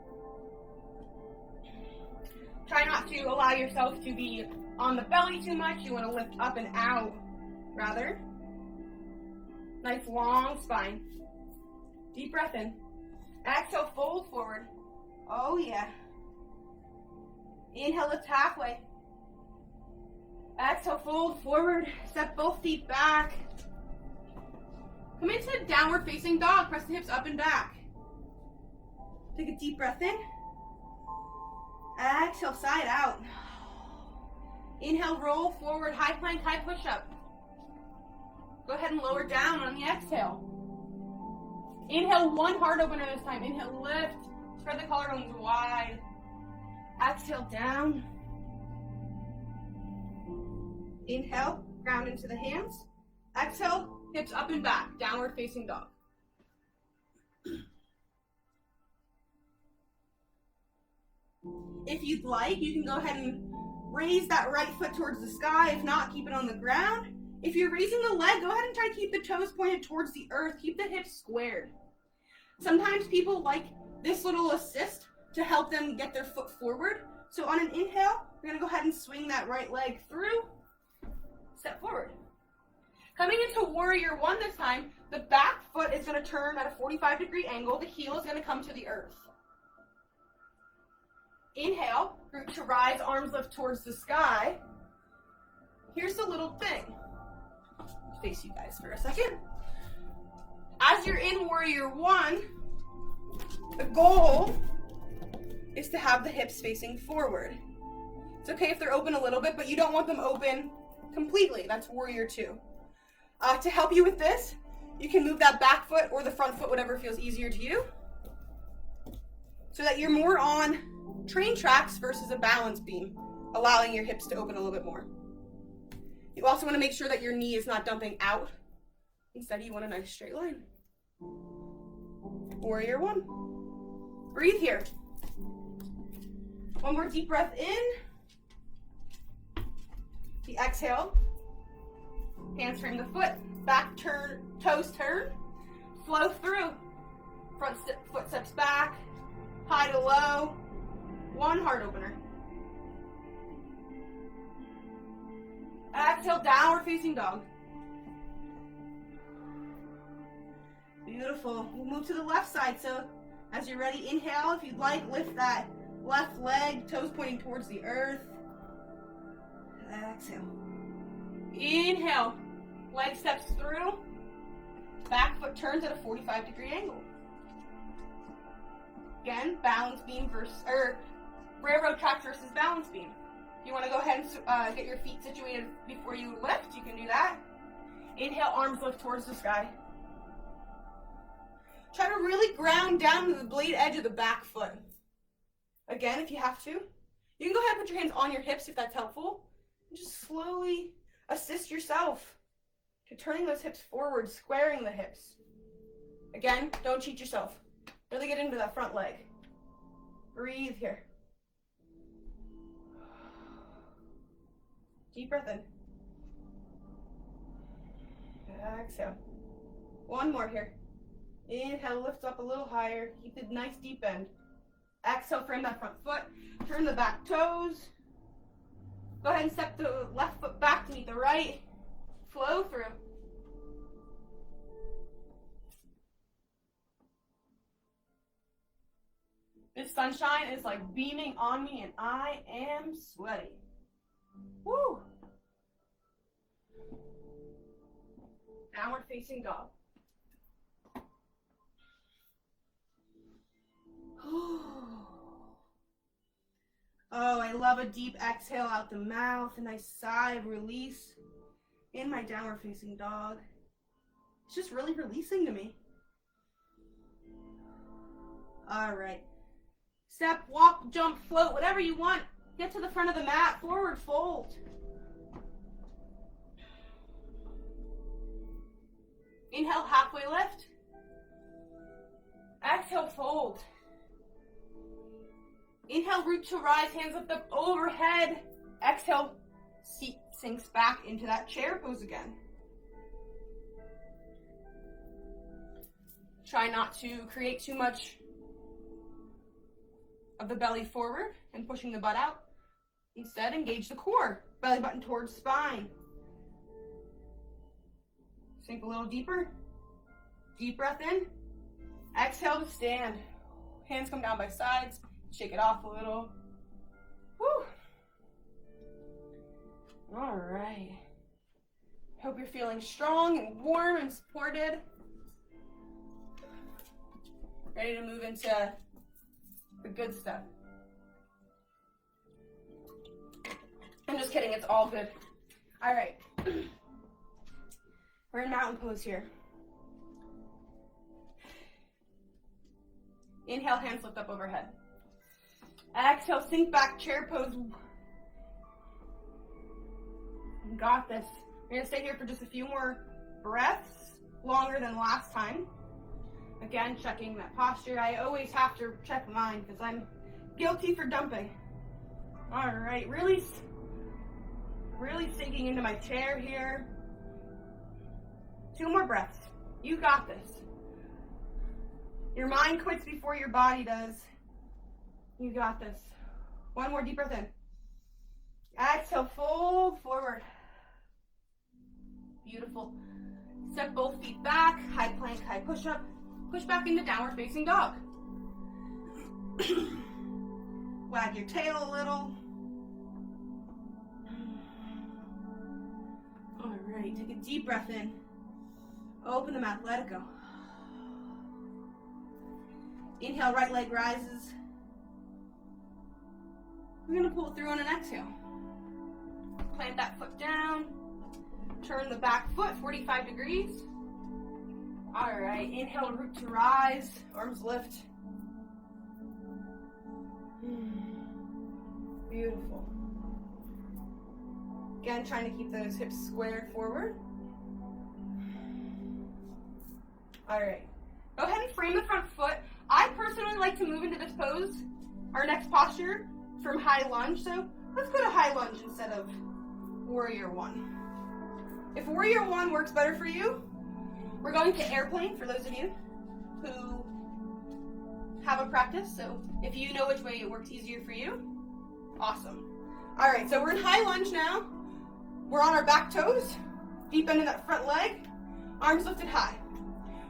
Try not to allow yourself to be on the belly too much. You want to lift up and out, rather. Nice long spine. Deep breath in. Exhale, fold forward. Oh yeah. Inhale, lift halfway. Exhale, fold forward. Step both feet back. Come into downward facing dog. Press the hips up and back. Take a deep breath in. Exhale, side out. Inhale, roll forward, high plank, high push-up. Go ahead and lower down on the exhale. Inhale, one heart opener this time. Inhale, lift. Spread the collarbones wide. Exhale, down. Inhale, ground into the hands. Exhale, hips up and back. Downward facing dog. If you'd like, you can go ahead and raise that right foot towards the sky. If not, keep it on the ground. If you're raising the leg, go ahead and try to keep the toes pointed towards the earth. Keep the hips squared. Sometimes people like this little assist to help them get their foot forward. So on an inhale, we're going to go ahead and swing that right leg through. Step forward. Coming into warrior one this time, the back foot is going to turn at a 45-degree angle. The heel is going to come to the earth. Inhale, root to rise, arms lift towards the sky. Here's the little thing. Face you guys for a second. As you're in warrior one, the goal is to have the hips facing forward. It's okay if they're open a little bit, but you don't want them open completely. That's warrior two. To help you with this, you can move that back foot or the front foot, whatever feels easier to you, so that you're more on train tracks versus a balance beam, allowing your hips to open a little bit more. You also want to make sure that your knee is not dumping out. Instead, you want a nice straight line. Warrior one. Breathe here. One more deep breath in. The exhale. Hands frame the foot. Back turn, toes turn. Flow through. Front foot steps back. High to low. One heart opener. Exhale, downward facing dog. Beautiful. We'll move to the left side. So as you're ready, inhale. If you'd like, lift that left leg, toes pointing towards the earth. Exhale. Inhale. Leg steps through. Back foot turns at a 45-degree angle. Again, balance beam versus, or railroad track versus balance beam. If you want to go ahead and get your feet situated before you lift, you can do that. Inhale, arms lift towards the sky. Try to really ground down to the blade edge of the back foot. Again, if you have to. You can go ahead and put your hands on your hips if that's helpful. And just slowly assist yourself to turning those hips forward, squaring the hips. Again, don't cheat yourself. Really get into that front leg. Breathe here. Deep breath in. Exhale. One more here. Inhale, lift up a little higher. Keep the nice deep bend. Exhale, frame that front foot. Turn the back toes. Go ahead and step the left foot back to meet the right. Flow through. This sunshine is like beaming on me and I am sweaty. Woo! Downward facing dog. Oh, I love a deep exhale out the mouth, a nice sigh of release in my downward facing dog. It's just really releasing to me. All right. Step, walk, jump, float, whatever you want. Get to the front of the mat, forward fold. Inhale, halfway lift. Exhale, fold. Inhale, root to rise, hands lift up overhead. Exhale, seat sinks back into that chair pose again. Try not to create too much of the belly forward and pushing the butt out. Instead, engage the core, belly button towards spine. Sink a little deeper. Deep breath in. Exhale to stand. Hands come down by sides. Shake it off a little. Woo! All right. Hope you're feeling strong and warm and supported. Ready to move into the good stuff. I'm just kidding, it's all good. All right. We're in mountain pose here. Inhale, hands lift up overhead. Exhale, sink back, chair pose. You got this. We're gonna stay here for just a few more breaths, longer than last time. Again, checking that posture. I always have to check mine because I'm guilty for dumping. All right, really sinking into my chair here. 2 more breaths. You got this. Your mind quits before your body does. You got this. 1 more deep breath in. Exhale, fold forward. Beautiful. Step both feet back, high plank, high push-up. Push back into downward facing dog. Wag your tail a little. All right, take a deep breath in. Open the mouth, let it go. Inhale, right leg rises. We're gonna pull it through on an exhale. Plant that foot down. Turn the back foot 45 degrees. All right, inhale, root to rise, arms lift. Beautiful. Again, trying to keep those hips squared forward. All right, go ahead and frame the front foot. I personally like to move into this pose, our next posture, from high lunge. So let's go to high lunge instead of warrior 1. If warrior 1 works better for you, we're going to airplane for those of you who have a practice. So if you know which way it works easier for you, awesome. All right, so we're in high lunge now. We're on our back toes, deep end in that front leg, arms lifted high.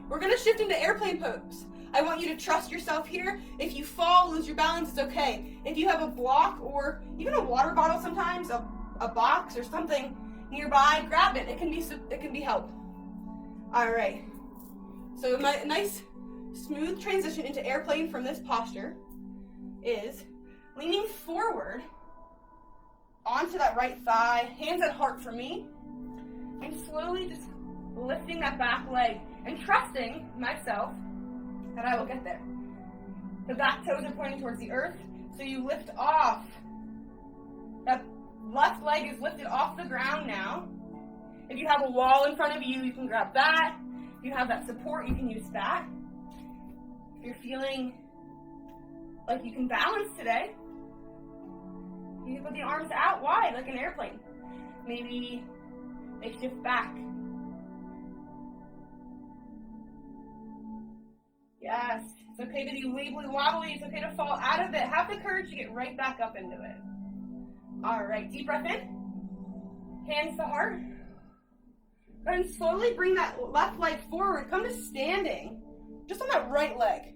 We're gonna shift into airplane pose. I want you to trust yourself here. If you fall, lose your balance, it's okay. If you have a block or even a water bottle sometimes, a box or something nearby, grab it. It can be help. All right. So a nice smooth transition into airplane from this posture is leaning forward onto that right thigh, hands at heart for me, and slowly just lifting that back leg and trusting myself that I will get there. The back toes are pointing towards the earth, so you lift off. That left leg is lifted off the ground now. If you have a wall in front of you, you can grab that. If you have that support, you can use that. If you're feeling like you can balance today, you can put the arms out wide like an airplane. Maybe they shift back. Yes, it's okay to be wibbly wobbly. It's okay to fall out of it. Have the courage to get right back up into it. All right, deep breath in. Hands to heart. Go ahead and slowly bring that left leg forward. Come to standing, just on that right leg.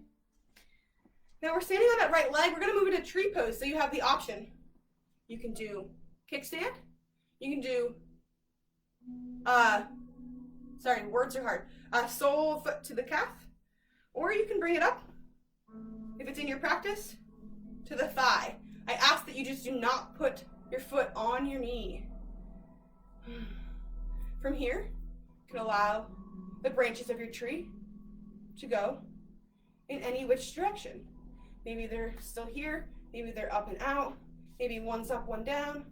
Now we're standing on that right leg. We're going to move into tree pose, so you have the option. You can do kickstand. You can do, words are hard. Sole foot to the calf. Or you can bring it up, if it's in your practice, to the thigh. I ask that you just do not put your foot on your knee. From here, you can allow the branches of your tree to go in any which direction. Maybe they're still here, maybe they're up and out, maybe one's up, one down.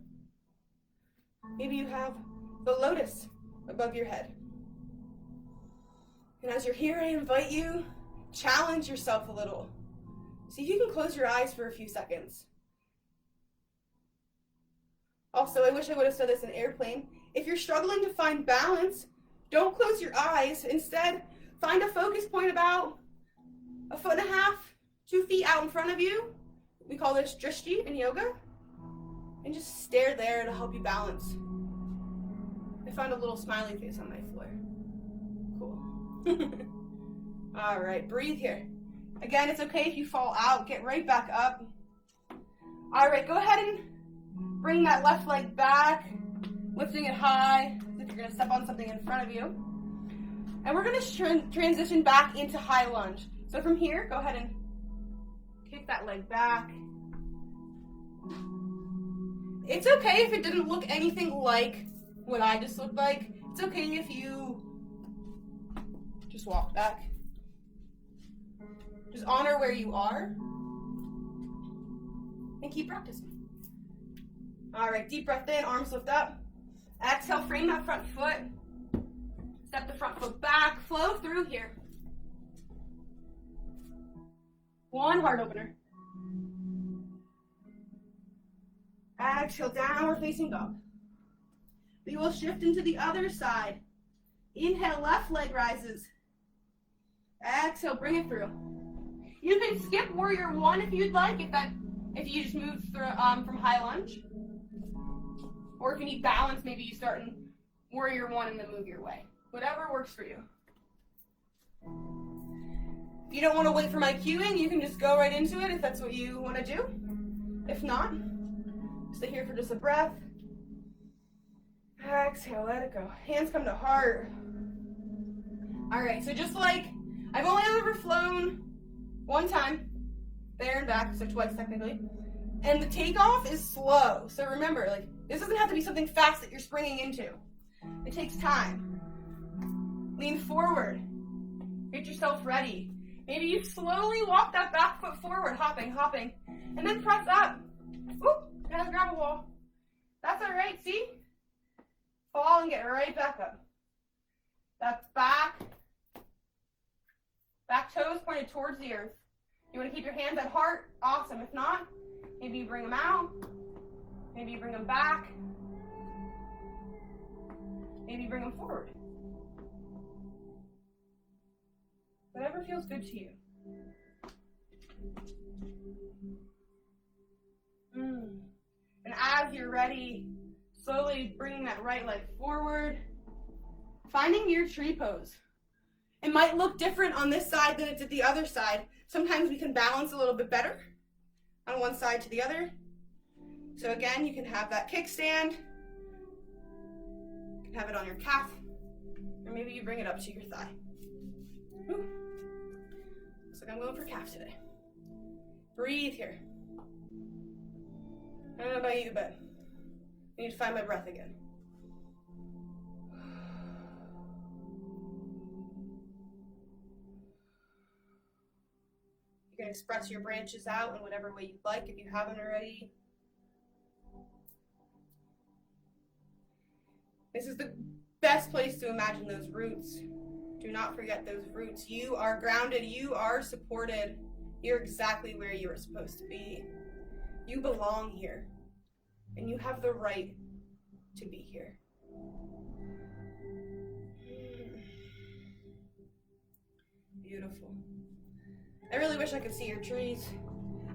Maybe you have the lotus above your head. And as you're here, I invite you, challenge yourself a little. See if you can close your eyes for a few seconds. Also, I wish I would have said this in airplane. If you're struggling to find balance, don't close your eyes. Instead, find a focus point about 1.5 feet, 2 feet out in front of you. We call this drishti in yoga. And just stare there to help you balance. I found a little smiley face on my floor. Cool. All right, breathe here. Again, it's okay if you fall out. Get right back up. All right, go ahead and bring that left leg back, lifting it high, as if you're going to step on something in front of you. And we're going to transition back into high lunge. So from here, go ahead and kick that leg back. It's okay if it didn't look anything like what I just looked like. It's okay if you just walk back. Just honor where you are and keep practicing. All right, deep breath in, arms lift up. Exhale, frame that front foot. Step the front foot back, flow through here. One heart opener. Exhale, downward facing dog. We will shift into the other side. Inhale, left leg rises. Exhale, bring it through. You can skip warrior one if you'd like, if you just move through from high lunge. Or if you need balance, maybe you start in warrior one and then move your way. Whatever works for you. If you don't want to wait for my cueing, you can just go right into it if that's what you want to do. If not, stay here for just a breath. Exhale, let it go. Hands come to heart. All right, so just like I've only ever flown one time, there and back, so twice technically. And the takeoff is slow. So remember, like, this doesn't have to be something fast that you're springing into. It takes time. Lean forward. Get yourself ready. Maybe you slowly walk that back foot forward, hopping, and then press up. Oop, gotta grab a wall. That's all right, see? Fall and get right back up. That's back. Back toes pointed towards the earth. You want to keep your hands at heart? Awesome. If not, maybe you bring them out. Maybe you bring them back. Maybe you bring them forward. Whatever feels good to you. And as you're ready, slowly bringing that right leg forward. Finding your tree pose. It might look different on this side than it did the other side. Sometimes we can balance a little bit better on one side to the other. So again, you can have that kickstand. You can have it on your calf. Or maybe you bring it up to your thigh. Ooh. Looks like I'm going for calf today. Breathe here. I don't know about you, but I need to find my breath again. You can express your branches out in whatever way you'd like if you haven't already. This is the best place to imagine those roots. Do not forget those roots. You are grounded. You are supported. You're exactly where you are supposed to be. You belong here. And you have the right to be here. Beautiful. I really wish I could see your trees.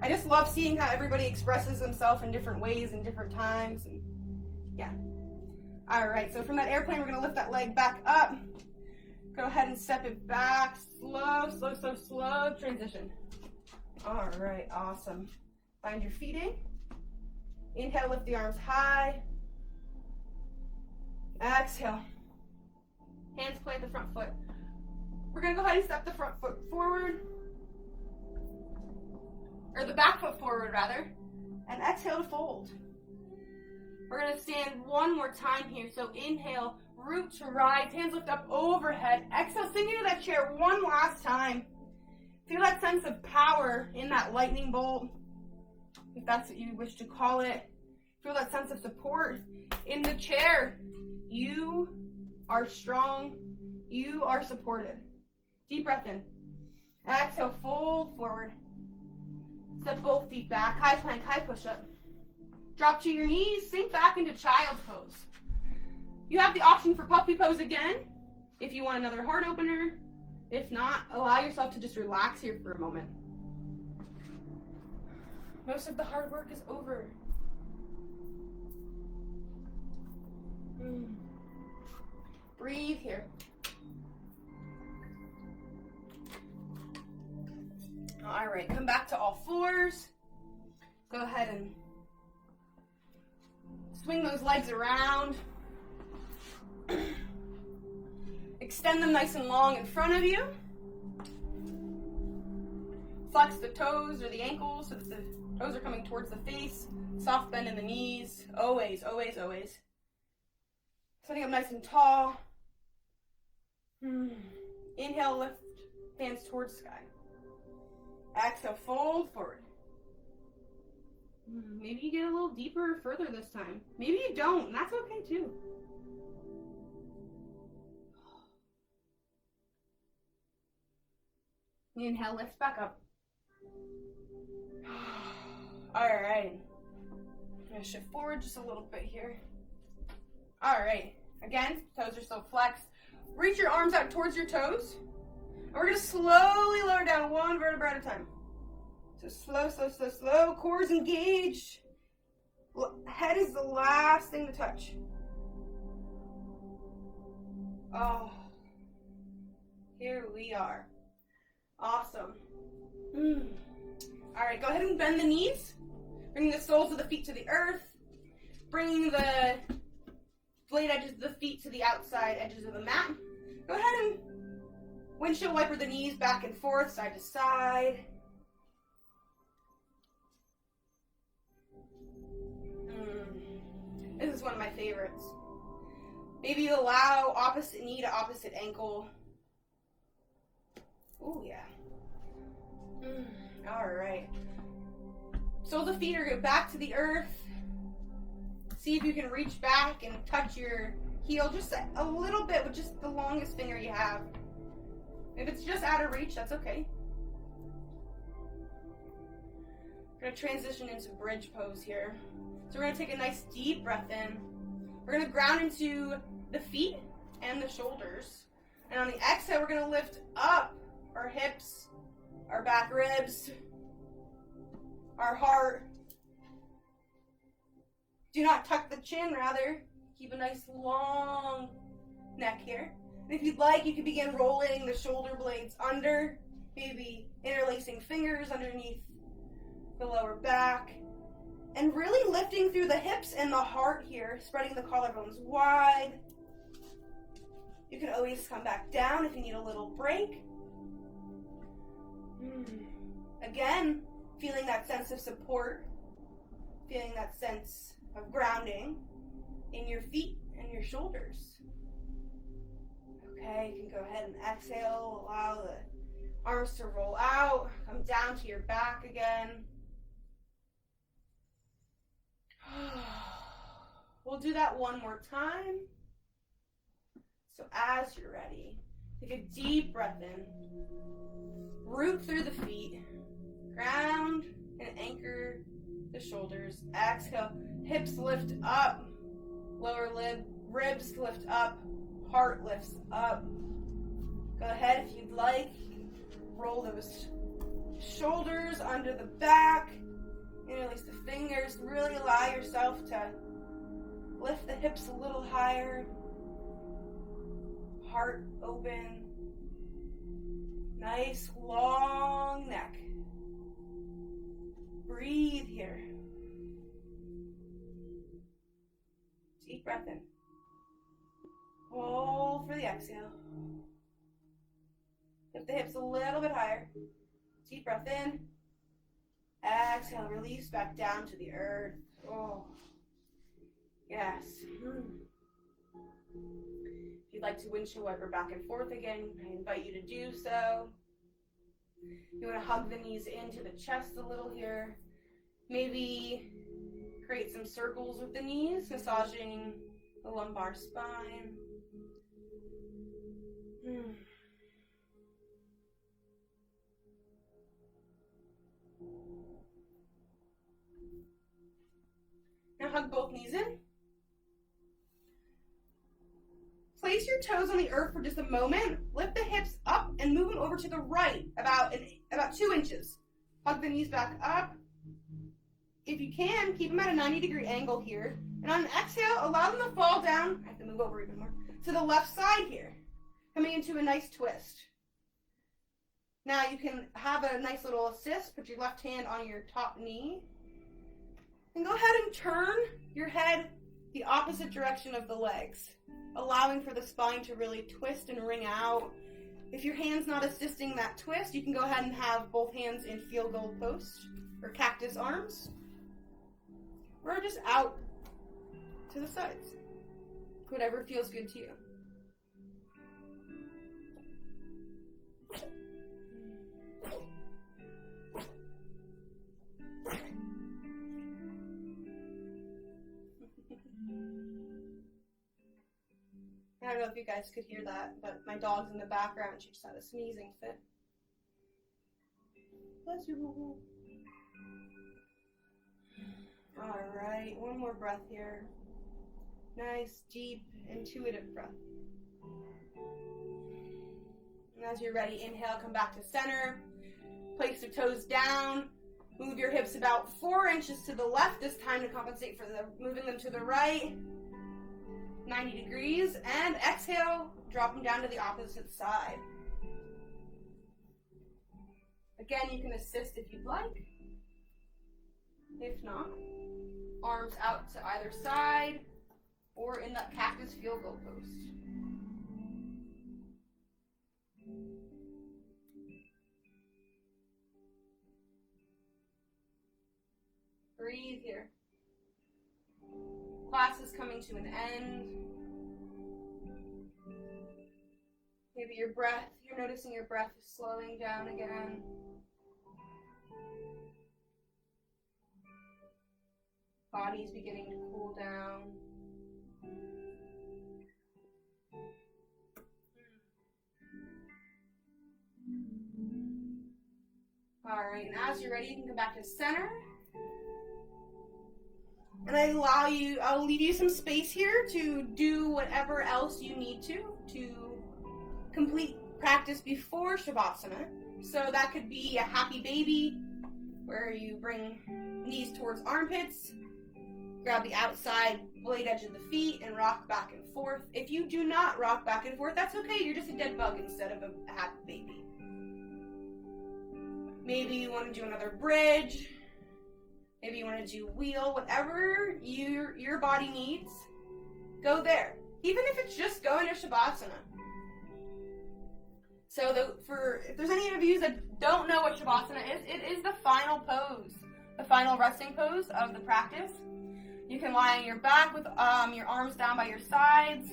I just love seeing how everybody expresses themselves in different ways and different times. And yeah. All right, so from that airplane, we're going to lift that leg back up. Go ahead and step it back. Slow transition. All right, awesome. Find your feeting. Inhale, lift the arms high. Exhale. Hands plant the front foot. We're going to go ahead and step the front foot forward. Or the back foot forward, rather. And exhale to fold. We're going to stand one more time here. So inhale, root to rise. Hands lift up overhead. Exhale, sink into that chair one last time. Feel that sense of power in that lightning bolt, if that's what you wish to call it. Feel that sense of support in the chair. You are strong. You are supported. Deep breath in. Exhale, fold forward. Step both feet back. High plank, high push-up. Drop to your knees. Sink back into child's pose. You have the option for puppy pose again if you want another heart opener. If not, allow yourself to just relax here for a moment. Most of the hard work is over. Breathe here. All right, come back to all fours. Go ahead and swing those legs around. Extend them nice and long in front of you. Flex the toes or the ankles so that the toes are coming towards the face. Soft bend in the knees. Always, always, always. Sitting up nice and tall. Inhale, lift hands towards sky. Exhale, fold forward. Maybe you get a little deeper or further this time. Maybe you don't, and that's okay too. Inhale, lift back up. All right. I'm gonna shift forward just a little bit here. All right, again, toes are still flexed. Reach your arms out towards your toes. And we're gonna slowly lower down one vertebra at a time. So slow, slow, slow, slow. Core's engaged. Head is the last thing to touch. Oh, here we are. Awesome. All right, go ahead and bend the knees. Bring the soles of the feet to the earth. Bringing the blade edges of the feet to the outside edges of the mat. Go ahead and windshield wiper the knees back and forth, side to side. This is one of my favorites. Maybe allow opposite knee to opposite ankle. Oh, yeah. All right. Soles of feet are back to the earth. See if you can reach back and touch your heel just a little bit with just the longest finger you have. If it's just out of reach, that's okay. We're going to transition into bridge pose here. So we're going to take a nice deep breath in. We're going to ground into the feet and the shoulders. And on the exhale, we're going to lift up our hips, our back ribs, our heart. Do not tuck the chin, rather. Keep a nice long neck here. And if you'd like, you can begin rolling the shoulder blades under, maybe interlacing fingers underneath the lower back. And really lifting through the hips and the heart here, spreading the collarbones wide. You can always come back down if you need a little break. Again, feeling that sense of support, feeling that sense of grounding in your feet and your shoulders. Okay, you can go ahead and exhale, allow the arms to roll out, come down to your back again. We'll do that one more time. So as you're ready, take a deep breath in. Root through the feet. Ground and anchor the shoulders. Exhale. Hips lift up. Lower ribs lift up. Heart lifts up. Go ahead if you'd like. Roll those shoulders under the back. Interlace the fingers. Really allow yourself to lift the hips a little higher. Heart open. Nice long neck. Breathe here. Deep breath in. Hold for the exhale. Lift the hips a little bit higher. Deep breath in. Exhale, release back down to the earth. Oh, yes. If you'd like to windshield wiper back and forth again, I invite you to do so. You want to hug the knees into the chest a little here. Maybe create some circles with the knees, massaging the lumbar spine. Now hug both knees in. Place your toes on the earth for just a moment. Lift the hips up and move them over to the right, about 2 inches. Hug the knees back up. If you can, keep them at a 90-degree angle here. And on an exhale, allow them to fall down. I have to move over even more. To the left side here. Coming into a nice twist. Now you can have a nice little assist. Put your left hand on your top knee. And go ahead and turn your head the opposite direction of the legs, allowing for the spine to really twist and wring out. If your hand's not assisting that twist, you can go ahead and have both hands in field goal post or cactus arms, or just out to the sides. Whatever feels good to you. I don't know if you guys could hear that, but my dog's in the background. She just had a sneezing fit. Bless you. All right, one more breath here. Nice, deep, intuitive breath. And as you're ready, inhale, come back to center. Place your toes down. Move your hips about 4 inches to the left, this time to compensate for moving them to the right. 90 degrees. And exhale, drop them down to the opposite side. Again, you can assist if you'd like. If not, arms out to either side or in that cactus field goal post. Breathe here. Class is coming to an end. Maybe you're noticing your breath is slowing down again. Body's beginning to cool down. All right, and as you're ready, you can come back to center. And I'll leave you some space here to do whatever else you need to complete practice before Shavasana. So that could be a happy baby, where you bring knees towards armpits, grab the outside blade edge of the feet, and rock back and forth. If you do not rock back and forth, that's okay. You're just a dead bug instead of a happy baby. Maybe you want to do another bridge. Maybe you want to do wheel. Whatever your body needs, go there. Even if it's just going to Shavasana. So if there's any of you that don't know what Shavasana is, it is the final pose, the final resting pose of the practice. You can lie on your back with your arms down by your sides.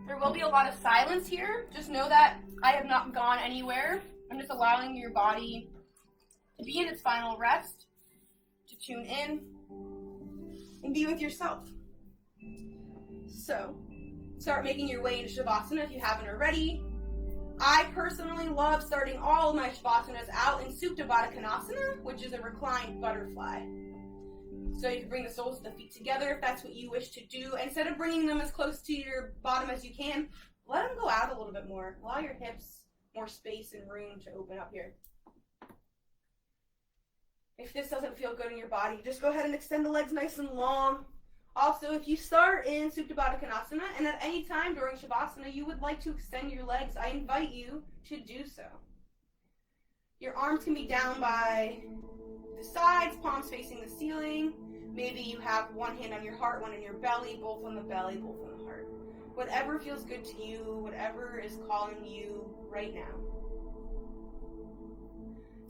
There will be a lot of silence here. Just know that I have not gone anywhere. I'm just allowing your body to be in its final rest, to tune in, and be with yourself. So, start making your way into Shavasana if you haven't already. I personally love starting all of my Shavasanas out in Supta Baddha Konasana, which is a reclined butterfly. So you can bring the soles of the feet together if that's what you wish to do. Instead of bringing them as close to your bottom as you can, let them go out a little bit more. Allow your hips more space and room to open up here. If this doesn't feel good in your body, just go ahead and extend the legs nice and long. Also, if you start in Supta Baddha Konasana and at any time during Shavasana you would like to extend your legs, I invite you to do so. Your arms can be down by the sides, palms facing the ceiling. Maybe you have one hand on your heart, one on your belly, both on the belly, both on the heart. Whatever feels good to you, whatever is calling you right now.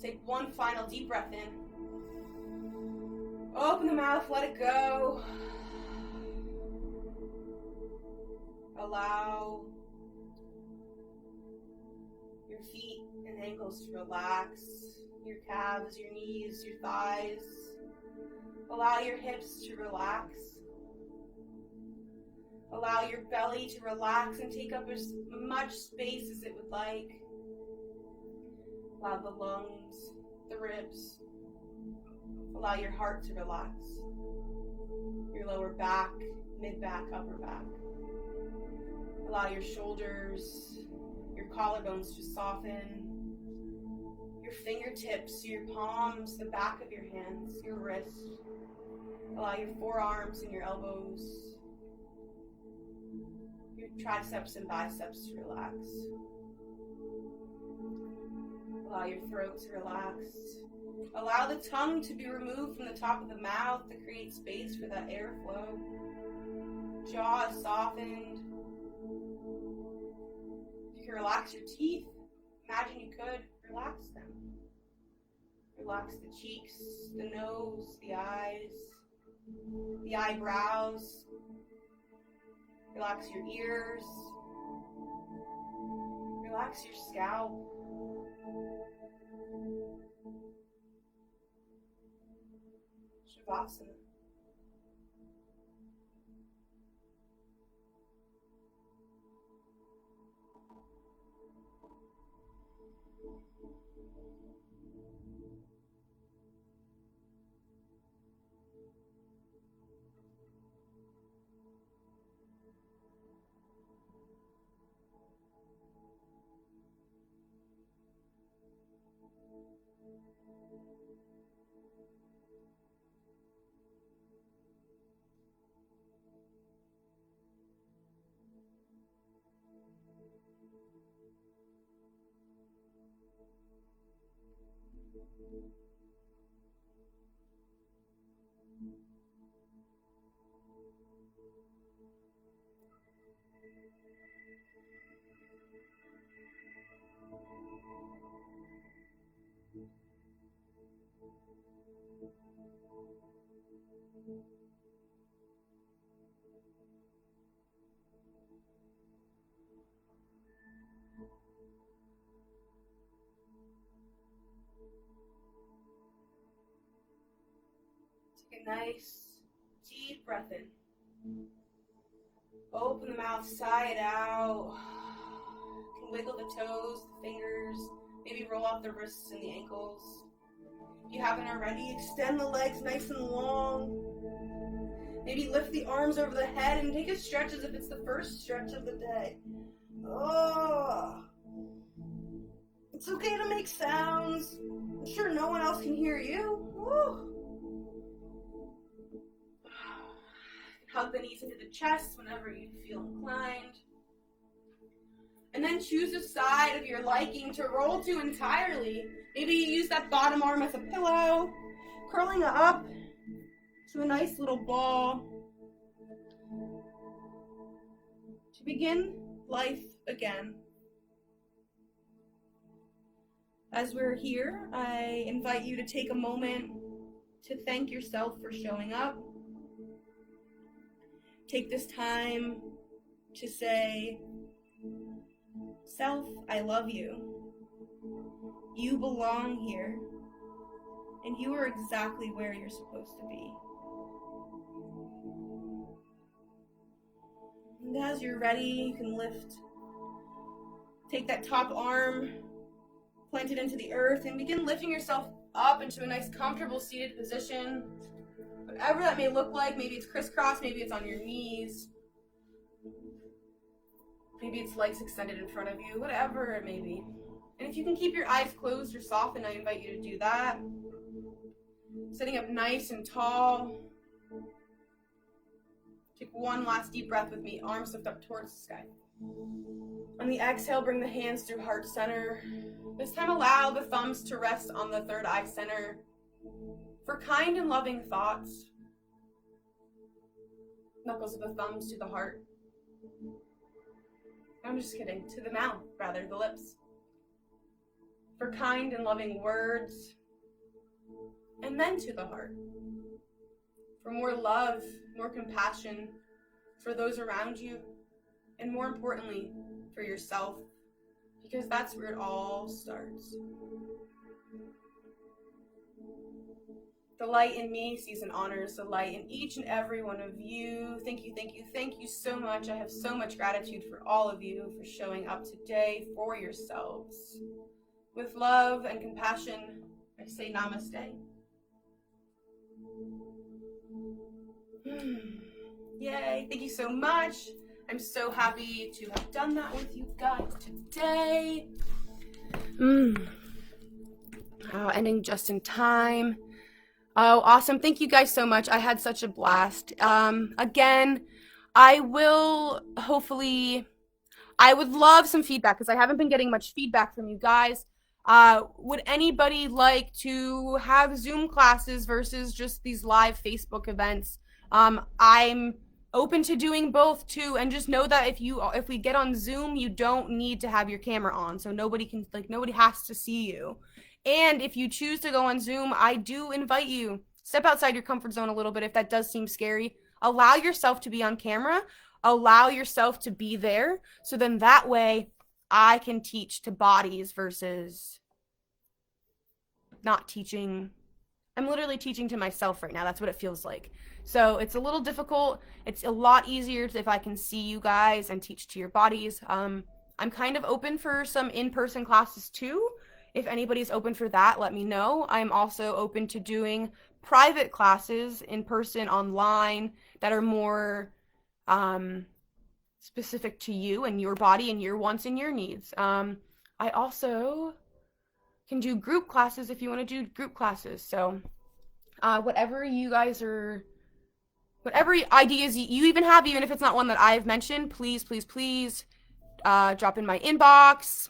Take one final deep breath in. Open the mouth, let it go. Allow your feet and ankles to relax, your calves, your knees, your thighs. Allow your hips to relax. Allow your belly to relax and take up as much space as it would like. Allow the lungs, the ribs. Allow your heart to relax. Your lower back, mid-back, upper back. Allow your shoulders, your collarbones to soften. Your fingertips, your palms, the back of your hands, your wrists. Allow your forearms and your elbows, your triceps and biceps to relax. Allow your throat to relax. Allow the tongue to be removed from the top of the mouth to create space for that airflow. Jaw is softened. You can relax your teeth. Imagine you could relax them. Relax the cheeks, the nose, the eyes, the eyebrows. Relax your ears. Relax your scalp. Shavasana. Take a nice deep breath in. Open the mouth, sigh it out. You can wiggle the toes, the fingers, maybe roll out the wrists and the ankles. If you haven't already, extend the legs nice and long. Maybe lift the arms over the head and take a stretch as if it's the first stretch of the day. Oh. It's okay to make sounds. I'm sure no one else can hear you. Woo. Hug the knees into the chest whenever you feel inclined. And then choose a side of your liking to roll to entirely. Maybe you use that bottom arm as a pillow, curling it up to a nice little ball. To begin life again. As we're here, I invite you to take a moment to thank yourself for showing up. Take this time to say, self, I love you. You belong here, and you are exactly where you're supposed to be. And as you're ready, you can lift. Take that top arm, plant it into the earth, and begin lifting yourself up into a nice comfortable seated position. Whatever that may look like, maybe it's crisscross, maybe it's on your knees, maybe it's legs extended in front of you, whatever it may be. And if you can keep your eyes closed or soft, then I invite you to do that. Sitting up nice and tall. Take one last deep breath with me, arms lift up towards the sky. On the exhale, bring the hands through heart center. This time allow the thumbs to rest on the third eye center. For kind and loving thoughts, knuckles of the thumbs to the heart. I'm just kidding, to the mouth, rather, the lips. For kind and loving words, and then to the heart. For more love, more compassion for those around you, and more importantly, for yourself, because that's where it all starts. The light in me sees and honors the light in each and every one of you. Thank you, thank you, thank you so much. I have so much gratitude for all of you for showing up today for yourselves. With love and compassion, I say namaste. Yay, thank you so much. I'm so happy to have done that with you guys today. Oh, ending just in time. Oh, awesome. Thank you guys so much. I had such a blast. Again, I would love some feedback because I haven't been getting much feedback from you guys. Would anybody like to have Zoom classes versus just these live Facebook events? I'm open to doing both too, and just know that if we get on Zoom, you don't need to have your camera on, so nobody has to see you. And if you choose to go on Zoom, I do invite you, step outside your comfort zone a little bit if that does seem scary. Allow yourself to be on camera. Allow yourself to be there. So then that way I can teach to bodies versus not teaching. I'm literally teaching to myself right now. That's what it feels like. So it's a little difficult. It's a lot easier if I can see you guys and teach to your bodies. I'm kind of open for some in-person classes too. If anybody's open for that, let me know. I'm also open to doing private classes in person, online, that are more specific to you and your body and your wants and your needs. I also can do group classes if you want to do group classes. So whatever ideas you even have, even if it's not one that I've mentioned, please, please, please drop in my inbox.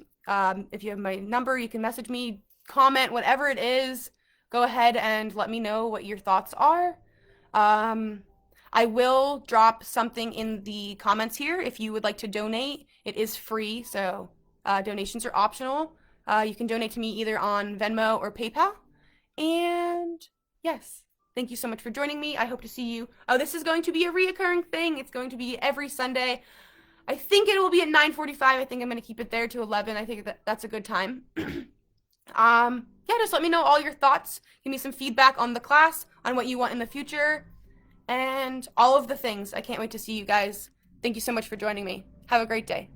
If you have my number, you can message me, comment, whatever it is. Go ahead and let me know what your thoughts are. I will drop something in the comments here if you would like to donate. It is free, so donations are optional. You can donate to me either on Venmo or PayPal. And yes, thank you so much for joining me. I hope to see you. Oh, this is going to be a reoccurring thing. It's going to be every Sunday. I think it will be at 9:45. I think I'm going to keep it there to 11. I think that's a good time. Yeah, just let me know all your thoughts. Give me some feedback on the class, on what you want in the future, and all of the things. I can't wait to see you guys. Thank you so much for joining me. Have a great day.